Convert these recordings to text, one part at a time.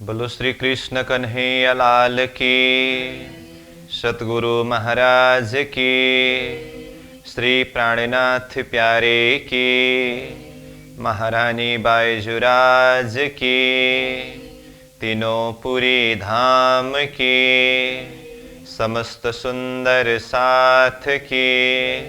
बोलो श्री कृष्ण कन्हैया लाल की, सतगुरु महाराज की, श्री प्राणनाथ प्यारे की, महारानी बायजुराज की, तीनों पुरी धाम की, समस्त सुंदर साथ की।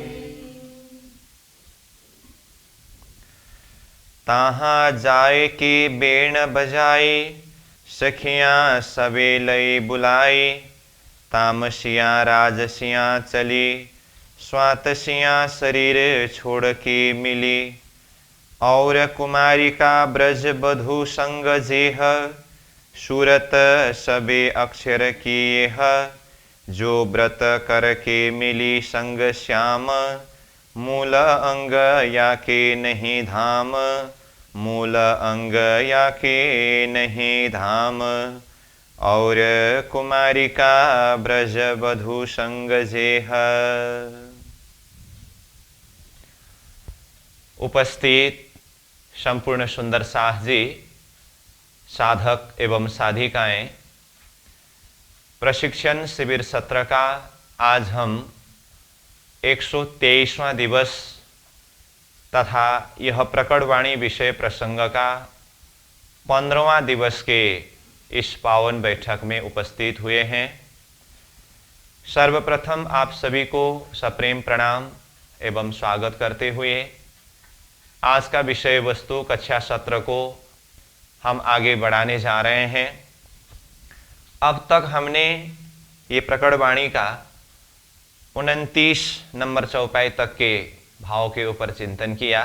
ताहा जाए की बेण बजाई, सखियाँ सबे लई बुलाई। तामसियाँ राजसियाँ चली, स्वातसियाँ शरीर छोड़ के मिली। और कुमारी का ब्रज बधू संग जेह, सूरत सबे अक्षर किए है। जो व्रत कर के मिली संग श्याम, मूल अंग या के नहीं धाम। मूल अंग या के नहीं धाम। और कुमारी का ब्रज बधू संग जेह। उपस्थित संपूर्ण सुंदर साथ जी, साधक एवं साधिकाएं, प्रशिक्षण शिविर सत्र का आज हम 123वां दिवस तथा यह प्रकटवाणी विषय प्रसंग का 15वां दिवस के इस पावन बैठक में उपस्थित हुए हैं। सर्वप्रथम आप सभी को सप्रेम प्रणाम एवं स्वागत करते हुए आज का विषय वस्तु कक्षा सत्र को हम आगे बढ़ाने जा रहे हैं। अब तक हमने ये प्रकटवाणी का 29 नंबर चौपाई तक के भाव के ऊपर चिंतन किया।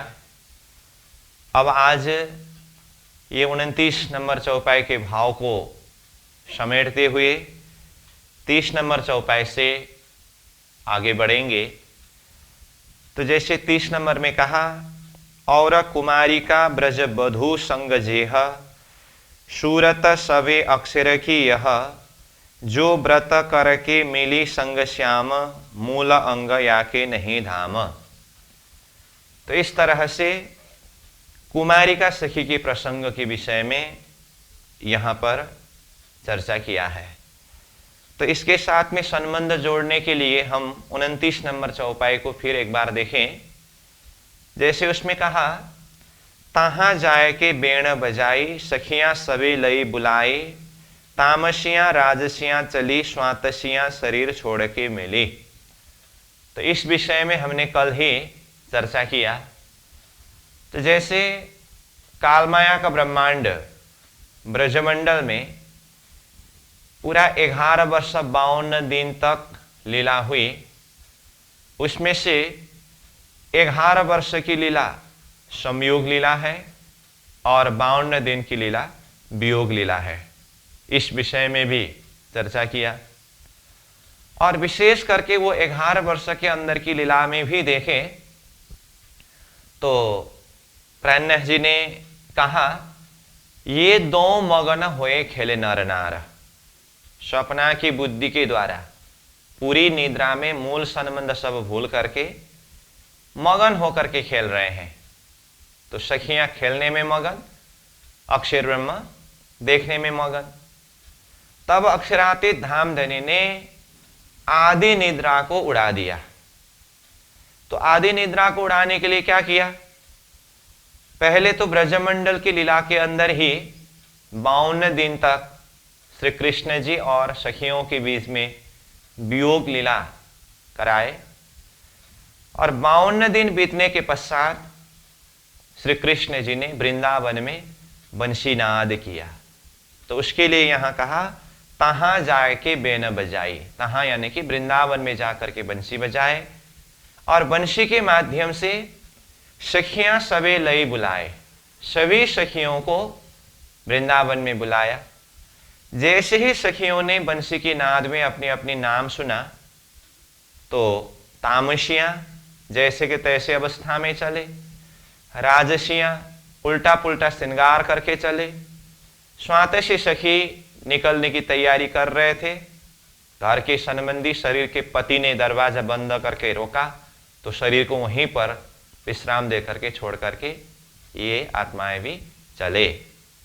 अब आज ये 29 नंबर चौपाई के भाव को समेटते हुए 30 नंबर चौपाई से आगे बढ़ेंगे। तो जैसे 30 नंबर में कहा, और कुमारी का ब्रज बधू संग जेह, सूरत सवे अक्षर की यह। जो व्रत कर के मिली संग श्याम, मूल अंग या के नहीं धाम। तो इस तरह से कुमारी का सखी के प्रसंग के विषय में यहाँ पर चर्चा किया है। तो इसके साथ में संबंध जोड़ने के लिए हम 29 नंबर चौपाई को फिर एक बार देखें। जैसे उसमें कहा, ताहा जाए के बेण बजाई, सखियां सभी लई बुलाई। तामसियां राजसियां चली, स्वातसियां शरीर छोड़ के मिली। तो इस विषय में हमने कल ही चर्चा किया। तो जैसे कालमाया का ब्रह्मांड ब्रजमंडल में पूरा 11 वर्ष 52 दिन तक लीला हुई। उसमें से 11 वर्ष की लीला संयोग लीला है और 52 दिन की लीला वियोग लीला है। इस विषय में भी चर्चा किया। और विशेष करके वो 11 वर्ष के अंदर की लीला में भी देखें तो प्राण्य जी ने कहा, ये दो मगन होए खेले नर नार। सपना की बुद्धि के द्वारा पूरी निद्रा में मूल संबंध सब भूल करके मगन होकर के खेल रहे हैं। तो सखियां खेलने में मगन, अक्षर ब्रह्म देखने में मगन। तब अक्षरातीत धामधनी ने आदि निद्रा को उड़ा दिया। तो आदि निद्रा को उड़ाने के लिए क्या किया? पहले तो ब्रजमंडल की लीला के अंदर ही 52 दिन तक श्री कृष्ण जी और सखियों के बीच में वियोग लीला कराए। और 52 दिन बीतने के पश्चात श्री कृष्ण जी ने वृंदावन में बंशी नाद किया। तो उसके लिए यहाँ कहा, तहां जाए के बेन बजाई। तहां यानी कि वृंदावन में जाकर के बंशी बजाए और बंशी के माध्यम से सखियां सबे लई बुलाए। सभी सखियों को वृंदावन में बुलाया। जैसे ही सखियों ने बंशी की नाद में अपनी अपनी नाम सुना तो तामसियां जैसे के तैसे अवस्था में चले, राजसियां उल्टा पुल्टा श्रृंगार करके चले, स्वातसी सखी निकलने की तैयारी कर रहे थे। घर के संबंधी शरीर के पति ने दरवाजा बंद करके रोका तो शरीर को वहीं पर विश्राम दे करके छोड़ करके ये आत्माएं भी चले।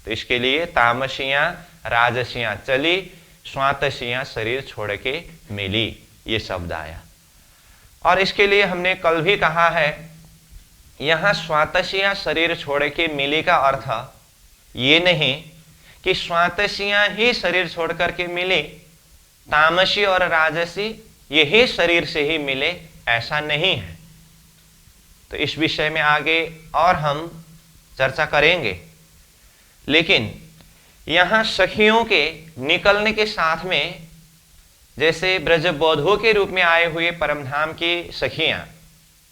तो इसके लिए तामसियां राजसियां चली, स्वातसियां शरीर छोड़ के मिली, ये शब्द आया। और इसके लिए हमने कल भी कहा है, यहां स्वातसियां शरीर छोड़ के मिली का अर्थ ये नहीं कि स्वातसियां ही शरीर छोड़ करके मिले, तामसी और राजसी यही शरीर से ही मिले, ऐसा नहीं है। तो इस विषय में आगे और हम चर्चा करेंगे। लेकिन यहां सखियों के निकलने के साथ में, जैसे ब्रजबोधों के रूप में आए हुए परमधाम की सखियां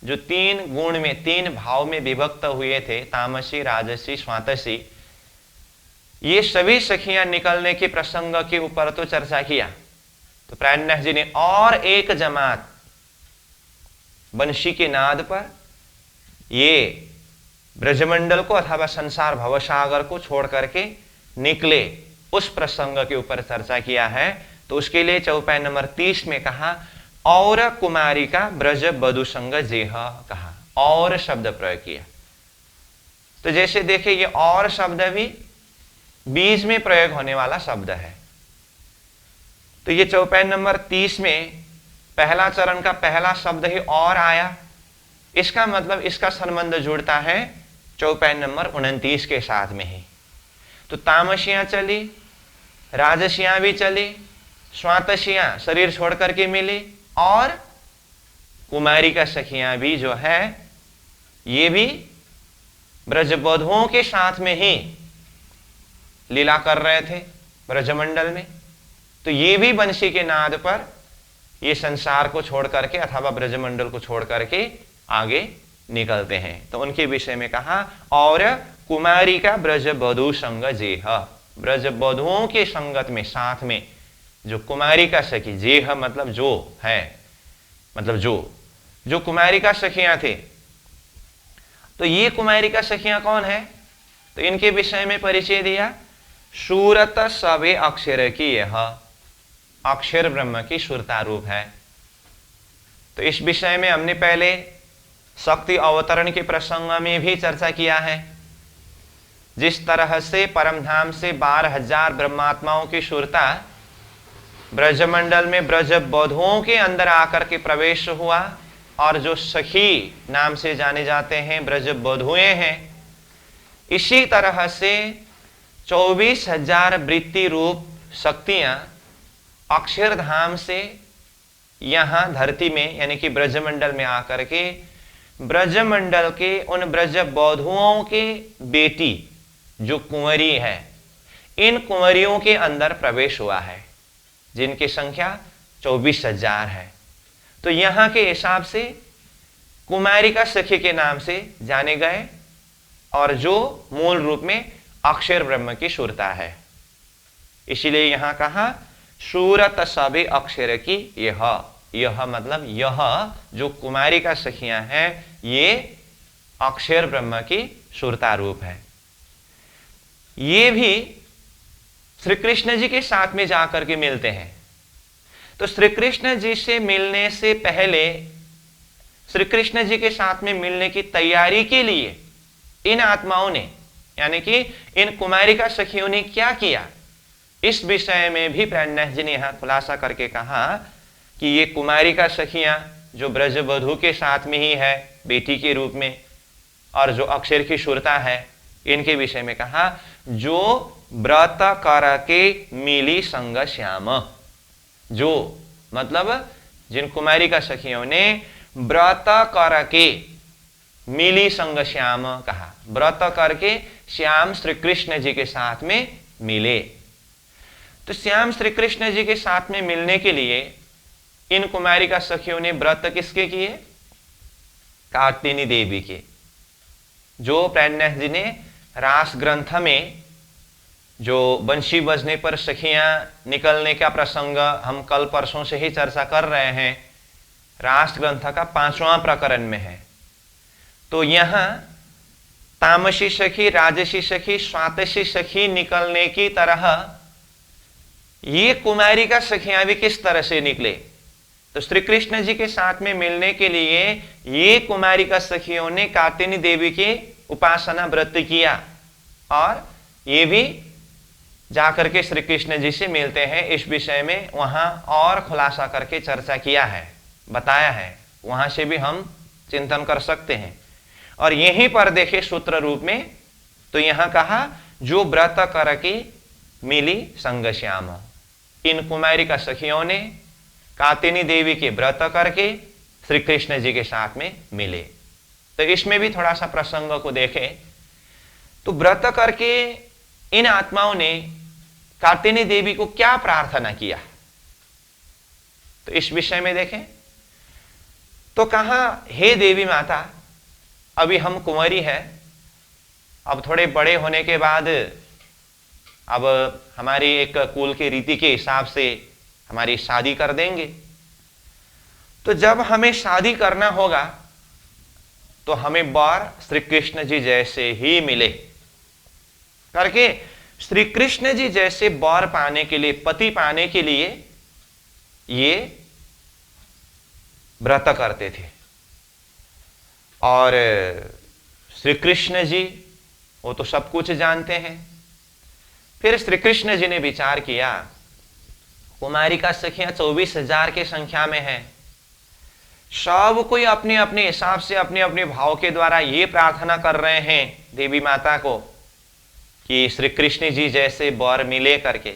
जो 3 गुण में 3 भाव में विभक्त हुए थे, तामसी राजसी स्वातसी, ये सभी सखियां निकलने के प्रसंग के ऊपर तो चर्चा किया। तो प्राणनाथ जी ने और एक जमात बंशी के नाद पर ये ब्रजमंडल को अथवा संसार भवसागर को छोड़ करके निकले, उस प्रसंग के ऊपर चर्चा किया है। तो उसके लिए चौपाई नंबर 30 में कहा और कुमारी का ब्रज बधु संग जेह, कहा और शब्द प्रयोग किया। तो जैसे देखिए ये और शब्द भी बीज में प्रयोग होने वाला शब्द है। तो ये चौपाई नंबर 30 में पहला चरण का पहला शब्द ही और आया, इसका मतलब इसका संबंध जुड़ता है चौपाई नंबर 29 के साथ में ही। तो तामसियां चली, राजसियां भी चली, स्वातसियां शरीर छोड़ करके मिली, और कुमारी का सखियां भी जो है ये भी ब्रजबोधों के साथ में ही लीला कर रहे थे ब्रजमंडल में। तो ये भी बंशी के नाद पर ये संसार को छोड़ करके अथवा ब्रजमंडल को छोड़ करके आगे निकलते हैं। तो उनके विषय में कहा और कुमारी का ब्रजबधु संग जेह, ब्रजबधुओं के संगत में साथ में जो कुमारी का सखी, जेह मतलब जो है, मतलब जो कुमारी का सखियां थे। तो ये कुमारी का सखियां कौन है? तो इनके विषय में परिचय दिया, सूरत सवे अक्षर की, यह अक्षर ब्रह्म की सुरता रूप है। तो इस विषय में हमने पहले शक्ति अवतरण के प्रसंग में भी चर्चा किया है। जिस तरह से परमधाम से 12,000 ब्रह्मात्माओं की सुरता ब्रजमंडल में ब्रजबोधों के अंदर आकर के प्रवेश हुआ, और जो सखी नाम से जाने जाते हैं ब्रजबोधुएं हैं, इसी तरह से 24,000 वृत्ति रूप शक्तियां अक्षरधाम से यहां धरती में यानी कि ब्रजमंडल में आकर के ब्रजमंडल के उन ब्रजबोधुओं के बेटी जो कुंवरी है, इन कुंवरियों के अंदर प्रवेश हुआ है, जिनकी संख्या 24,000 है। तो यहां के हिसाब से कुमारिका सखी के नाम से जाने गए, और जो मूल रूप में अक्षर ब्रह्म की सुरता है। इसीलिए यहां कहा सूरत सभी अक्षर की, यह मतलब यह जो कुमारिका सखियां हैं ये अक्षर ब्रह्म की सुरता रूप है। ये भी श्री कृष्ण जी के साथ में जाकर के मिलते हैं। तो श्री कृष्ण जी से मिलने से पहले, श्री कृष्ण जी के साथ में मिलने की तैयारी के लिए इन आत्माओं ने यानी कि इन कुमारिका सखियों ने क्या किया, इस विषय में भी प्राणनाथ जी ने यहां खुलासा करके कहा कि ये कुमारिका सखियां जो ब्रजबधु के साथ में ही है बेटी के रूप में, और जो अक्षर की सुरता है, इनके विषय में कहा जो व्रत कर के मिली संग श्याम, जो मतलब जिन कुमारिका सखियों ने व्रत कर के मिली संग श्याम कहा, व्रत करके श्याम श्री कृष्ण जी के साथ में मिले। तो श्याम श्री कृष्ण जी के साथ में मिलने के लिए इन कुमारिका सखियों ने व्रत किसके किए? कार्तिनी देवी के। जो प्राणनाथ जी ने रास ग्रंथ में जो बंशी बजने पर सखियां निकलने का प्रसंग हम कल परसों से ही चर्चा कर रहे हैं, रास ग्रंथ का 5वां प्रकरण में है। तो यहां तामसी सखी, राजसी सखी, स्वातसी सखी निकलने की तरह ये कुमारिका सखियां भी किस तरह से निकले? तो श्री कृष्ण जी के साथ में मिलने के लिए ये कुमारिका सखियों ने कार्तिनी देवी की उपासना व्रत किया, और ये भी जाकर के श्री कृष्ण जी से मिलते हैं। इस विषय में वहां और खुलासा करके चर्चा किया है, बताया है, वहां से भी हम चिंतन कर सकते हैं। और यहीं पर देखे सूत्र रूप में, तो यहां कहा जो व्रत करके मिली संग श्याम। इन कुमारिका सखियों ने कात्यायनी देवी के व्रत करके श्री कृष्ण जी के साथ में मिले। तो इसमें भी थोड़ा सा प्रसंग को देखें तो व्रत करके इन आत्माओं ने कात्यायनी देवी को क्या प्रार्थना किया, तो इस विषय में देखें तो कहा, हे देवी माता, अभी हम कुंवारी है, अब थोड़े बड़े होने के बाद अब हमारी एक कुल के रीति के हिसाब से हमारी शादी कर देंगे। तो जब हमें शादी करना होगा तो हमें वर श्री कृष्ण जी जैसे ही मिले करके, श्री कृष्ण जी जैसे वर पाने के लिए, पति पाने के लिए ये व्रत करते थे। और श्री कृष्ण जी वो तो सब कुछ जानते हैं। फिर श्री कृष्ण जी ने विचार किया, कुमारिका सखियां 24,000 की संख्या में है, सब कोई अपने अपने हिसाब से अपने अपने भाव के द्वारा ये प्रार्थना कर रहे हैं देवी माता को कि श्री कृष्ण जी जैसे वर मिले करके।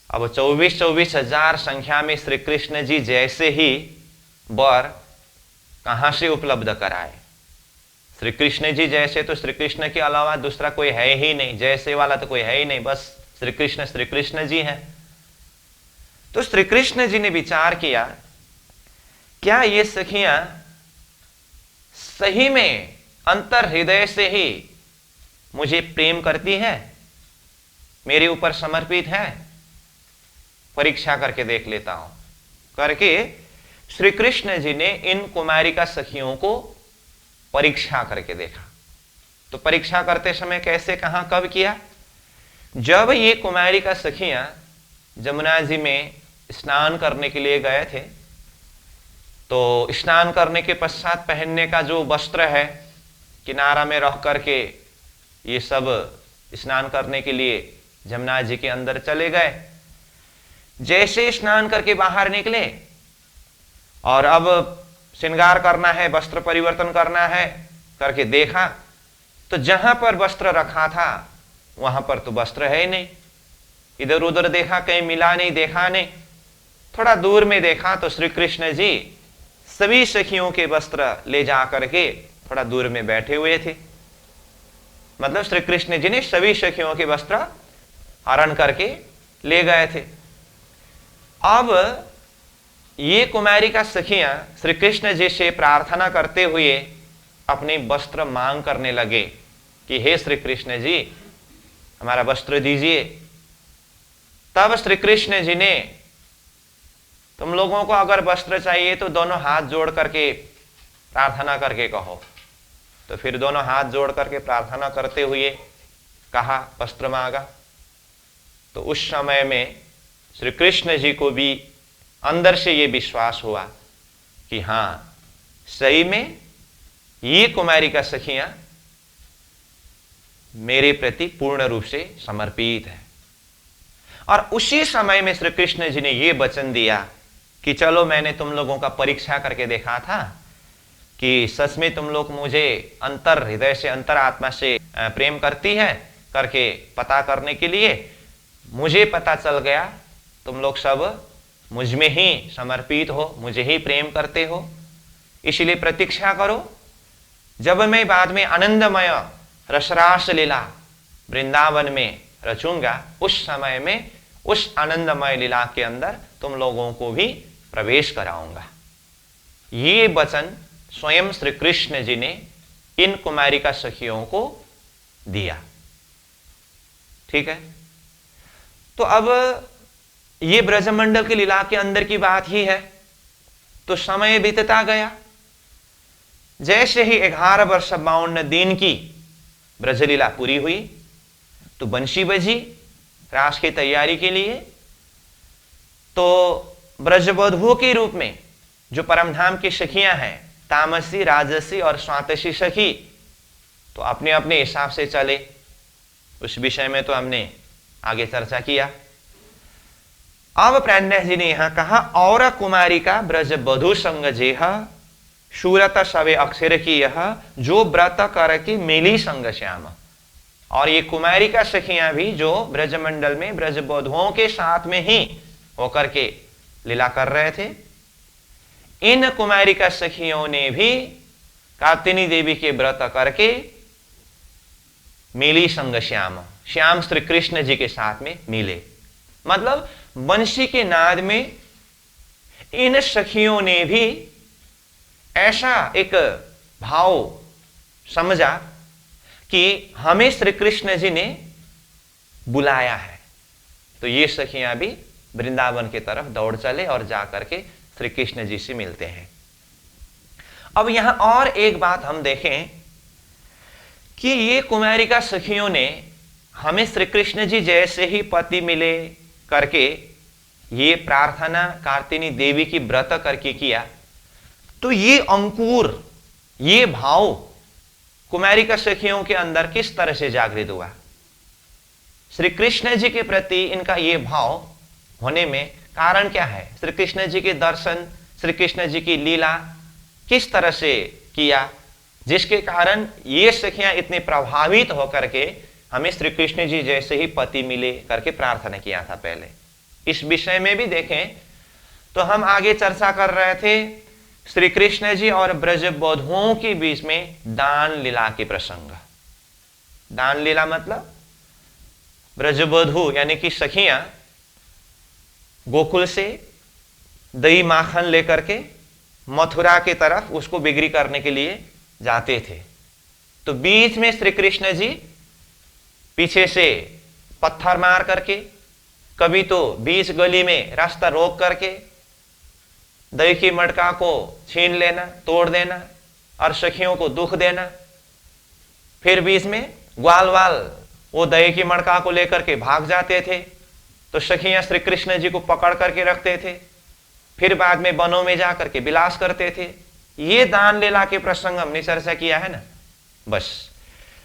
अब 24,000 संख्या में श्री कृष्ण जी जैसे ही वर कहां से उपलब्ध कराए। श्री कृष्ण जी जैसे तो श्री कृष्ण के अलावा दूसरा कोई है ही नहीं, जैसे वाला तो कोई है ही नहीं, बस श्री कृष्ण जी हैं। तो श्री कृष्ण जी ने विचार किया, क्या ये सखियां सही में अंतर हृदय से ही मुझे प्रेम करती है, मेरे ऊपर समर्पित है? परीक्षा करके देख लेता हूं करके श्री कृष्ण जी ने इन कुमारिका सखियों को परीक्षा करके देखा। तो परीक्षा करते समय कैसे, कहां, कब किया? जब ये कुमारिका सखियां जमुना जी में स्नान करने के लिए गए थे, तो स्नान करने के पश्चात पहनने का जो वस्त्र है, किनारा में रख करके ये सब स्नान करने के लिए जमुना जी के अंदर चले गए। जैसे स्नान करके बाहर निकले और अब श्रृंगार करना है, वस्त्र परिवर्तन करना है करके देखा, तो जहां पर वस्त्र रखा था वहां पर तो वस्त्र है ही नहीं। इधर उधर देखा, कहीं मिला नहीं, देखा नहीं। थोड़ा दूर में देखा तो श्री कृष्ण जी सभी सखियों के वस्त्र ले जा करके थोड़ा दूर में बैठे हुए थे। मतलब श्री कृष्ण जी ने सभी सखियों के वस्त्र हरण करके ले गए थे। अब ये कुमारिका सखियां श्री कृष्ण जी से प्रार्थना करते हुए अपने वस्त्र मांग करने लगे कि हे श्री कृष्ण जी, हमारा वस्त्र दीजिए। तब श्री कृष्ण जी ने, तुम लोगों को अगर वस्त्र चाहिए तो दोनों हाथ जोड़ करके प्रार्थना करके कहो। तो फिर दोनों हाथ जोड़ करके प्रार्थना करते हुए कहा, वस्त्र मांगा। तो उस समय में श्री कृष्ण जी को भी अंदर से ये विश्वास हुआ कि हां, सही में ये कुमारिका सखियां मेरे प्रति पूर्ण रूप से समर्पित है। और उसी समय में श्री कृष्ण जी ने ये वचन दिया कि चलो, मैंने तुम लोगों का परीक्षा करके देखा था कि सच में तुम लोग मुझे अंतर हृदय से, अंतर आत्मा से प्रेम करती है करके पता करने के लिए मुझे पता चल गया तुम लोग सब मुझ में ही समर्पित हो, मुझे ही प्रेम करते हो। इसलिए प्रतीक्षा करो, जब मैं बाद में आनंदमय रसरास लीला वृंदावन में रचूंगा, उस समय में उस आनंदमय लीला के अंदर तुम लोगों को भी प्रवेश कराऊंगा। ये वचन स्वयं श्री कृष्ण जी ने इन कुमारिका सखियों को दिया। ठीक है, तो अब ये ब्रजमंडल की लीला के अंदर की बात ही है। तो समय बीतता गया। जैसे ही 11 वर्ष 52 दिन की ब्रजलीला पूरी हुई तो बंशी बजी रास की तैयारी के लिए। तो ब्रजवधुओं के रूप में जो परमधाम की सखियां हैं, तामसी, राजसी और स्वातसी सखी, तो अपने अपने हिसाब से चले। उस विषय में तो हमने आगे चर्चा किया। अब प्राणनाथ जी ने यहां कहा और कुमारिका ब्रज बधु संग जेह शूरत सवे अक्षर की यह जो व्रत कर की मेली संग श्याम। और ये कुमारिका सखियां भी जो ब्रजमंडल में ब्रज बधुओं के साथ में ही होकर के लीला कर रहे थे, इन कुमारिका सखियों ने भी कात्यायनी देवी के व्रत करके मिली संग श्याम, श्याम श्री कृष्ण जी के साथ में मिले। मतलब बंशी के नाद में इन सखियों ने भी ऐसा एक भाव समझा कि हमें श्री कृष्ण जी ने बुलाया है, तो ये सखियां भी वृंदावन की तरफ दौड़ चले और जाकर के श्री कृष्ण जी से मिलते हैं। अब यहां और एक बात हम देखें कि ये कुमारिका सखियों ने हमें श्री कृष्ण जी जैसे ही पति मिले करके ये प्रार्थना कात्यायनी देवी की व्रत करके किया, तो ये अंकुर, ये भाव कुमारिका सखियों के अंदर किस तरह से जागृत हुआ। श्री कृष्ण जी के प्रति इनका ये भाव होने में कारण क्या है? श्री कृष्ण जी के दर्शन, श्री कृष्ण जी की लीला किस तरह से किया, जिसके कारण ये सखियां इतने प्रभावित होकर के हमें श्री कृष्ण जी जैसे ही पति मिले करके प्रार्थना किया था। पहले इस विषय में भी देखें तो हम आगे चर्चा कर रहे थे श्री कृष्ण जी और ब्रज बधुओं के बीच में दान लीला के प्रसंग। दान लीला मतलब ब्रज बधु यानी कि सखियां गोकुल से दही माखन लेकर के मथुरा की तरफ उसको बिक्री करने के लिए जाते थे, तो बीच में श्री कृष्ण जी पीछे से पत्थर मार करके, कभी तो बीच गली में रास्ता रोक करके दही की मटका को छीन लेना, तोड़ देना और सखियों को दुख देना। फिर बीच में ग्वाल वाल वो दही की मटका को लेकर के भाग जाते थे, तो सखियां श्री कृष्ण जी को पकड़ करके रखते थे, फिर बाद में वनों में जाकर के विलास करते थे। ये दान लीला के प्रसंग हमने चर्चा किया है ना। बस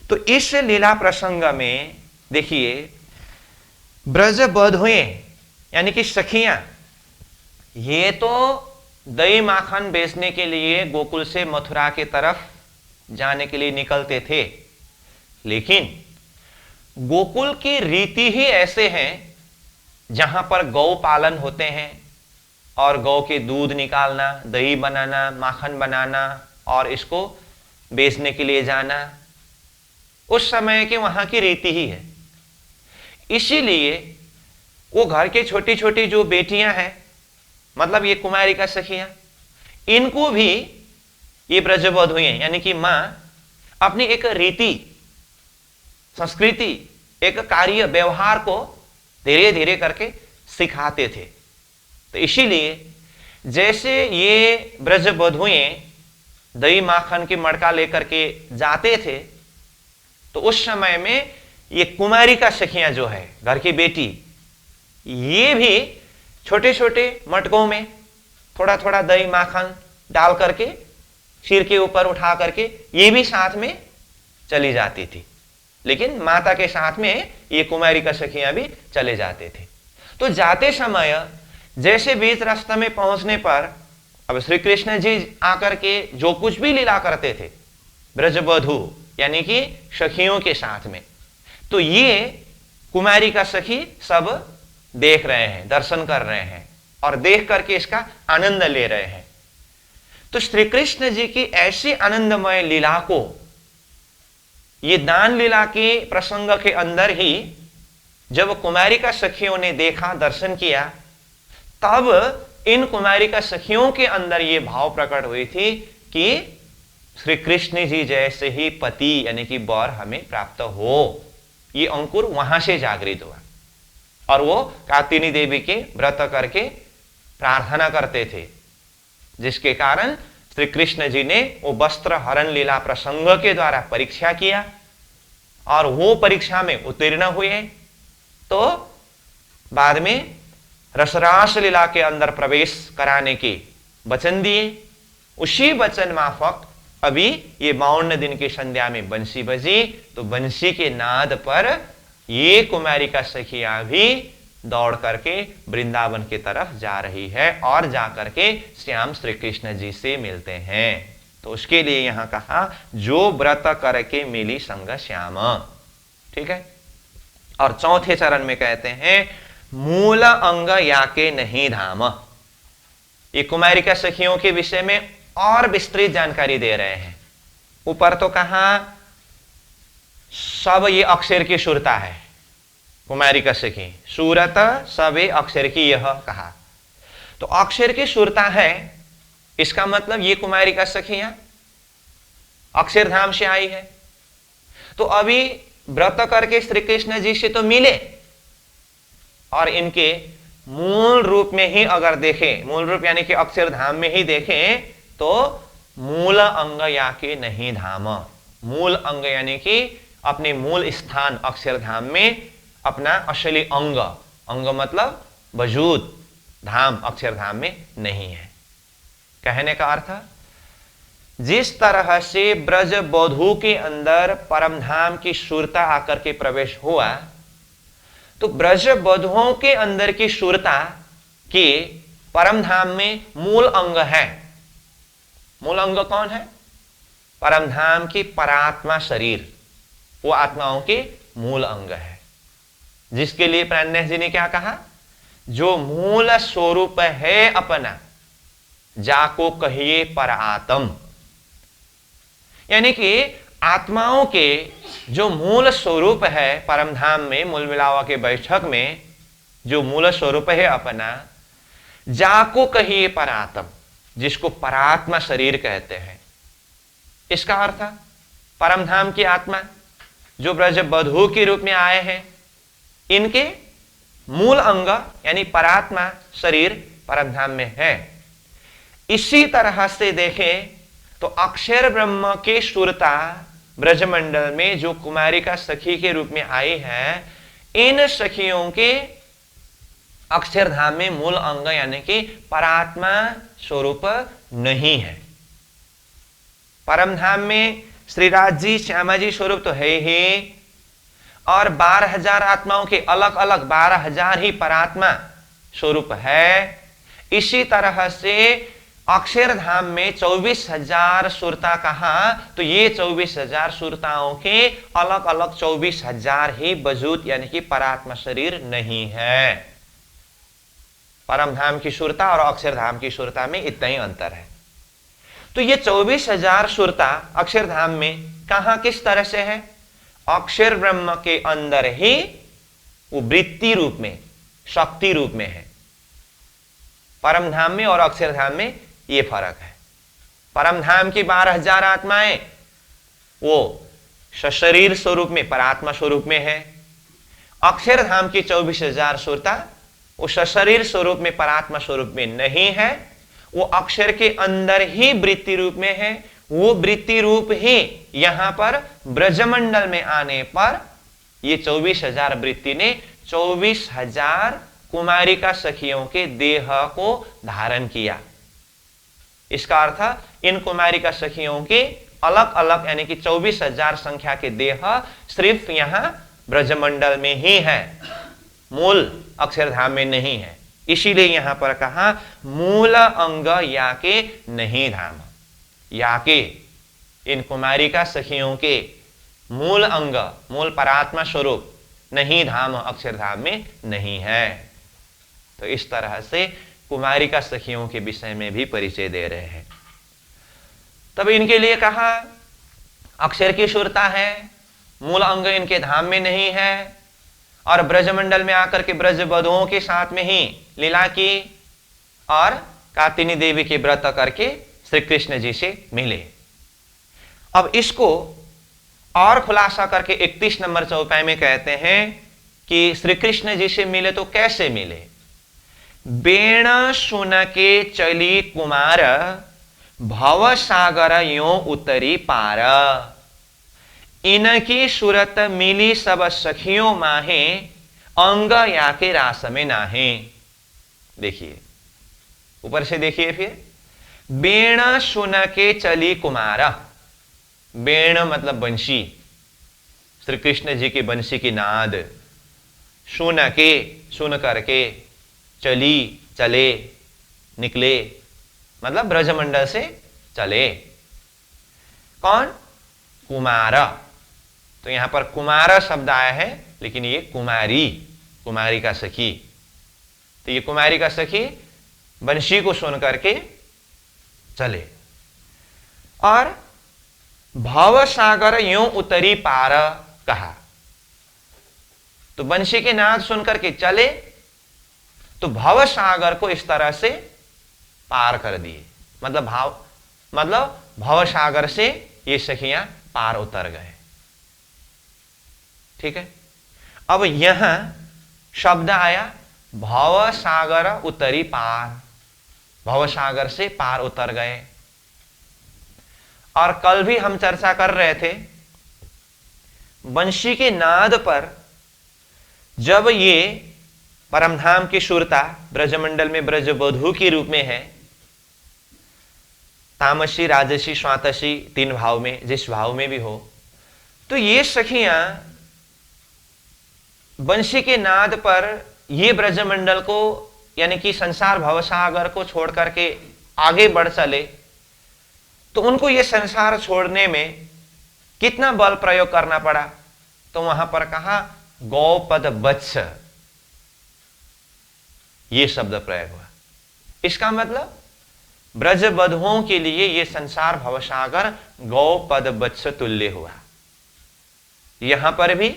तो इस लीला प्रसंग में देखिए ब्रज बधुएं यानी कि सखियां ये तो दही माखन बेचने के लिए गोकुल से मथुरा की तरफ जाने के लिए निकलते थे, लेकिन गोकुल की रीति ही ऐसे हैं जहां पर गौ पालन होते हैं और गौ के दूध निकालना, दही बनाना, माखन बनाना और इसको बेचने के लिए जाना, उस समय के वहां की रीति ही है। इसीलिए वो घर के छोटी छोटी जो बेटियां हैं, मतलब ये कुमारिका सखियां, इनको भी ये ब्रजबधुएं यानी कि मां अपनी एक रीति, संस्कृति, एक कार्य व्यवहार को धीरे धीरे करके सिखाते थे। तो इसीलिए जैसे ये ब्रजबधुएं दही माखन की मटका लेकर के जाते थे, तो उस समय में ये कुमारिका सखियां जो है घर की बेटी, ये भी छोटे छोटे मटकों में थोड़ा थोड़ा दही माखन डाल करके सिर के ऊपर उठा करके ये भी साथ में चली जाती थी। लेकिन माता के साथ में ये कुमारिका सखियां भी चले जाते थे। तो जाते समय जैसे बीच रास्ता में पहुंचने पर अब श्री कृष्ण जी आकर के जो कुछ भी लीला करते थे ब्रजबधु यानी कि सखियों के साथ में, तो ये कुमारिका सखी सब देख रहे हैं, दर्शन कर रहे हैं और देख करके इसका आनंद ले रहे हैं। तो श्री कृष्ण जी की ऐसी आनंदमय लीला को ये दान लीला के प्रसंग के अंदर ही जब कुमारिका सखियों ने देखा, दर्शन किया, तब इन कुमारिका सखियों के अंदर ये भाव प्रकट हुई थी कि श्री कृष्ण जी जैसे ही पति यानी कि वर हमें प्राप्त हो। ये अंकुर वहां से जागृत हुआ और वो कात्यायनी देवी के व्रत करके प्रार्थना करते थे, जिसके कारण श्री कृष्ण जी ने वो वस्त्र हरण लीला प्रसंग के द्वारा परीक्षा किया और वो परीक्षा में उत्तीर्ण हुए, तो बाद में रसरास लीला के अंदर प्रवेश कराने के वचन दिए। उसी वचन माफक अभी ये 52 दिन की संध्या में बंसी बजी, तो बंसी के नाद पर ये कुमारिका सखियां भी दौड़ करके वृंदावन की तरफ जा रही है और जा करके श्याम श्री कृष्ण जी से मिलते हैं। तो उसके लिए यहां कहा जो व्रत करके मिली संग श्याम। ठीक है। और चौथे चरण में कहते हैं मूल अंग याके नहीं धाम। ये कुमारिका सखियों के विषय में और विस्तृत जानकारी दे रहे हैं। ऊपर तो कहा सब ये अक्षर की सुरता है, कुमारिका सखी सूरत सब अक्षर की, यह कहा तो अक्षर की सुरता है, इसका मतलब ये कुमारिका सखियां अक्षरधाम से आई है। तो अभी व्रत करके श्री कृष्ण जी से तो मिले और इनके मूल रूप में ही अगर देखें, मूल रूप यानी कि अक्षरधाम में ही देखें तो मूल अंग याके नहीं धाम। मूल अंग यानी कि अपने मूल स्थान अक्षरधाम में अपना असली अंग, अंग मतलब वजूद, धाम अक्षरधाम में नहीं है। कहने का अर्थ जिस तरह से ब्रज बधू के अंदर परमधाम की सुरता आकर के प्रवेश हुआ, तो ब्रज बधुओं के अंदर की सुरता के परमधाम में मूल अंग है। मूल अंग कौन है? परमधाम की परात्मा शरीर, वो आत्माओं के मूल अंग है, जिसके लिए प्राणेश जी ने क्या कहा, जो मूल स्वरूप है अपना जाको कहिए पर आत्म। यानी कि आत्माओं के जो मूल स्वरूप है परमधाम में, मूल मिलावा के बैठक में जो मूल स्वरूप है अपना, जाको कहिए पर आत्म, जिसको परात्मा शरीर कहते हैं। इसका अर्थ परमधाम की आत्मा जो ब्रज बधू के रूप में आए हैं, इनके मूल अंग यानी परात्मा शरीर परमधाम में है। इसी तरह से देखें तो अक्षर ब्रह्म के सुरता ब्रजमंडल में जो कुमारिका सखी के रूप में आई है, इन सखियों के अक्षरधाम में मूल अंग यानी कि परात्मा स्वरूप नहीं है। परमधाम में श्रीराज जी श्यामा जी स्वरूप तो है ही, और 12,000 आत्माओं के अलग अलग 12,000 ही परात्मा स्वरूप है। इसी तरह से अक्षरधाम में 24,000 सुरता कहा, तो ये 24,000 सुरताओं के अलग अलग 24,000 ही वजूद यानी कि परात्मा शरीर नहीं है। परमधाम की सुरता और अक्षरधाम की सुरता में इतना ही अंतर है। तो ये 24,000 सुरता अक्षरधाम में कहां किस तरह से है? अक्षर ब्रह्म के अंदर ही वो वृत्ति रूप में, शक्ति रूप में है। परमधाम में और अक्षरधाम में ये फर्क है। परमधाम की 12,000 आत्माएं वो सशरीर स्वरूप में, परात्मा स्वरूप में है। अक्षरधाम की 24,000 सुरता वो सशरीर स्वरूप में, परात्मा स्वरूप में नहीं है। वो अक्षर के अंदर ही वृत्ति रूप में है। वो वृत्ति रूप ही यहां पर ब्रजमंडल में आने पर ये 24,000 वृत्ति ने 24,000 कुमारिका सखियों के देह को धारण किया। इसका अर्थ इन कुमारिका सखियों के अलग अलग यानी कि 24,000 संख्या के देह सिर्फ यहां ब्रजमंडल में ही है, मूल अक्षरधाम में नहीं है। इसीलिए यहां पर कहा मूल अंग याके नहीं धाम। याके इन कुमारिका सखियों के मूल अंग, मूल परात्मा स्वरूप नहीं धाम, अक्षरधाम में नहीं है। तो इस तरह से कुमारिका सखियों के विषय में भी परिचय दे रहे हैं। तब इनके लिए कहा अक्षर की सुरता है, मूल अंग इनके धाम में नहीं है, और ब्रजमंडल में आकर के ब्रज बधुओं के साथ में ही लीला की और कात्यायनी देवी के व्रत करके श्री कृष्ण जी से मिले। अब इसको और खुलासा करके 31 नंबर चौपाई में कहते हैं कि श्री कृष्ण जी से मिले तो कैसे मिले। बेण सुन के चली कुमार, भव सागर यो उतरी पार। इनकी सूरत मिली सब सखियों माहे, अंग याके रास में नाहे। देखिए ऊपर से देखिए फिर, बेण सुन के चली कुमार। बेण मतलब बंशी, श्री कृष्ण जी की बंशी की नाद, सुन के, सुन करके, चली, चले, निकले, मतलब ब्रजमंडल से चले। कौन? कुमार। तो यहां पर कुमार शब्द आया है, लेकिन ये कुमारी, कुमारी का सखी। तो ये कुमारी का सखी बंशी को सुन करके चले। और भव सागर यूं उतरी पार कहा। तो बंशी के नाद सुन करके चले, तो भव सागर को इस तरह से पार कर दिए। मतलब भव सागर से ये सखियां पार उतर गए। ठीक है। अब यहां शब्द आया भव सागर उतरी पार, भव सागर से पार उतर गए। और कल भी हम चर्चा कर रहे थे, बंशी के नाद पर जब ये परमधाम की सुरता ब्रजमंडल में ब्रजबधू के रूप में है, तामसी, राजसी, स्वातसी, तीन भाव में, जिस भाव में भी हो, तो ये सखियां बंशी के नाद पर ये ब्रजमंडल को, यानी कि संसार भवसागर को छोड़ करके आगे बढ़ चले, तो उनको ये संसार छोड़ने में कितना बल प्रयोग करना पड़ा? तो वहां पर कहा गौपद वत्स, ये शब्द प्रयोग हुआ। इसका मतलब ब्रजबधुओं के लिए ये संसार भवसागर गौपद वत्स तुल्य हुआ। यहां पर भी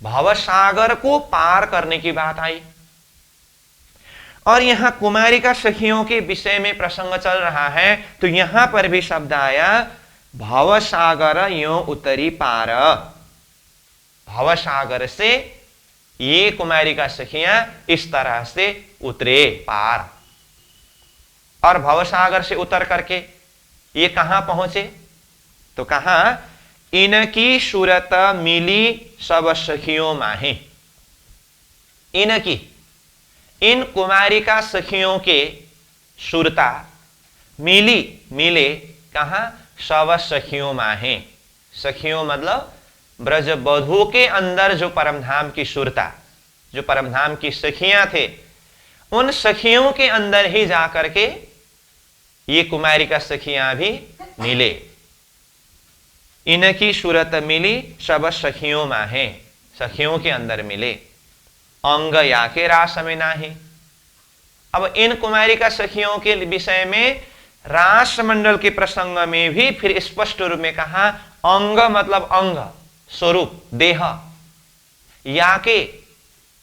भवसागर को पार करने की बात आई। और यहां कुमारिका सखियों के विषय में प्रसंग चल रहा है, तो यहां पर भी शब्द आया भवसागर यों उतरी पार। भवसागर से ये कुमारिका सखियां इस तरह से उतरे पार। और भवसागर से उतर करके ये कहां पहुंचे? तो कहा इनकी सूरत मिली सब सखियों माही। इनकी, इन कुमारिका सखियों के सुरता मिली, मिले कहा? सब सखियों माहे। सखियों मतलब ब्रजबधू के अंदर जो परमधाम की सुरता, जो परमधाम की सखियां थे, उन सखियों के अंदर ही जाकर के ये कुमारिका सखियां भी मिले। इनकी सूरत मिली सब सखियों माहे, सखियों के अंदर मिले। अंग या के रास में नाही। अब इन कुमारिका सखियों के विषय में रास मंडल के प्रसंग में भी फिर स्पष्ट रूप में कहा अंग मतलब अंग, स्वरूप, देह। या के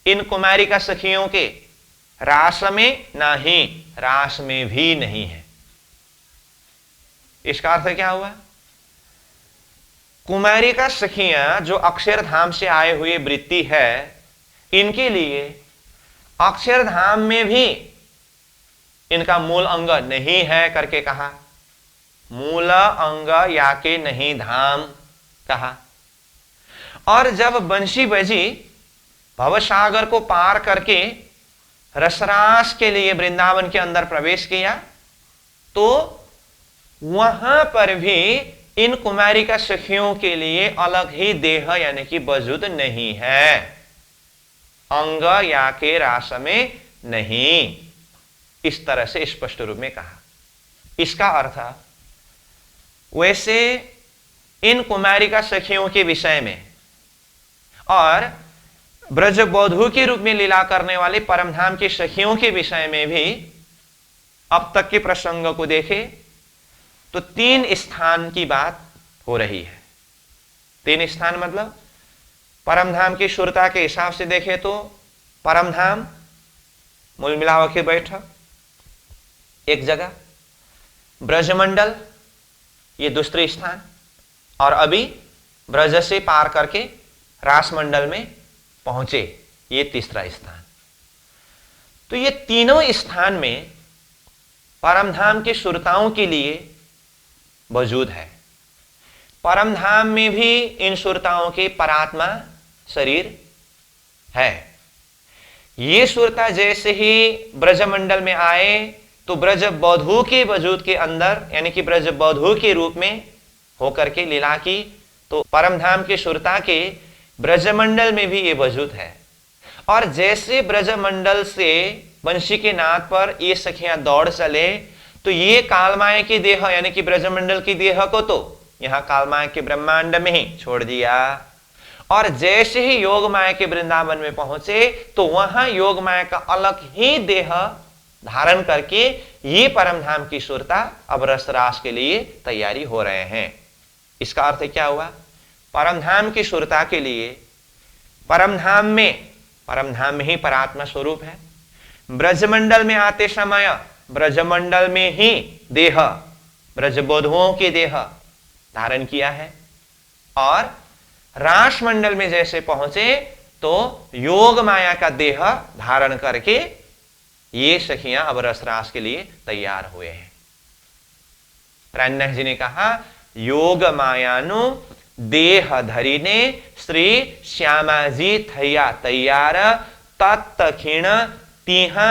इन कुमारिका सखियों के रास में नहीं, रास में भी नहीं है। इसका अर्थ क्या हुआ? कुमारिका सखियां जो अक्षरधाम से आए हुए वृत्ति है, इनके लिए अक्षरधाम में भी इनका मूल अंग नहीं है करके कहा। मूल अंग या के नहीं धाम कहा। और जब बंशी बजी भवसागर को पार करके रसरास के लिए वृंदावन के अंदर प्रवेश किया, तो वहां पर भी इन कुमारिका सखियों के लिए अलग ही देह यानी कि वजूद नहीं है। अंग या के रास में नहीं, इस तरह से स्पष्ट रूप में कहा। इसका अर्थ वैसे इन कुमारिका सखियों के विषय में और ब्रजबधू के रूप में लीला करने वाले परमधाम की सखियों के विषय में भी अब तक के प्रसंग को देखें तो 3 स्थान की बात हो रही है। 3 स्थान मतलब परमधाम की सुरता के हिसाब से देखें तो परमधाम मूल मिलाव के बैठक एक जगह, ब्रजमंडल ये दूसरे स्थान, और अभी ब्रज से पार करके रासमंडल में पहुंचे ये तीसरा स्थान। तो ये तीनों स्थान में परमधाम के सुरताओं के लिए वजूद है। परमधाम में भी इन सुरताओं के परात्मा शरीर है। ये सुरता जैसे ही ब्रजमंडल में आए तो ब्रजबधू के वजूद के अंदर यानी कि ब्रजबधू के रूप में होकर के लीला की, तो परमधाम के सुरता के ब्रजमंडल में भी ये वजूद है। और जैसे ब्रजमंडल से बंशी के नाद पर ये सखियां दौड़ चले, तो ये कालमाया की देह यानी कि ब्रजमंडल की देह को तो यहां कालमाया के ब्रह्मांड में ही छोड़ दिया, और जैसे ही योग माया के वृंदावन में पहुंचे तो वहां योग माया का अलग ही देह धारण करके ये परम धाम की सुरता अब रसरास के लिए तैयारी हो रहे हैं। इसका अर्थ क्या हुआ? परम धाम की सुरता के लिए परम धाम में ही परात्मा स्वरूप है। ब्रजमंडल में आते समय ब्रजमंडल में ही देह ब्रजबोधुओं के देह धारण किया है, और रास मंडल में जैसे पहुंचे तो योग माया का देह धारण करके ये सखियां अब रसरास के लिए तैयार हुए हैं। प्राणनाथ जी ने कहा, योग मायानु देह धरीने श्री श्यामाजी थैया तैयार तत्खिण तिहा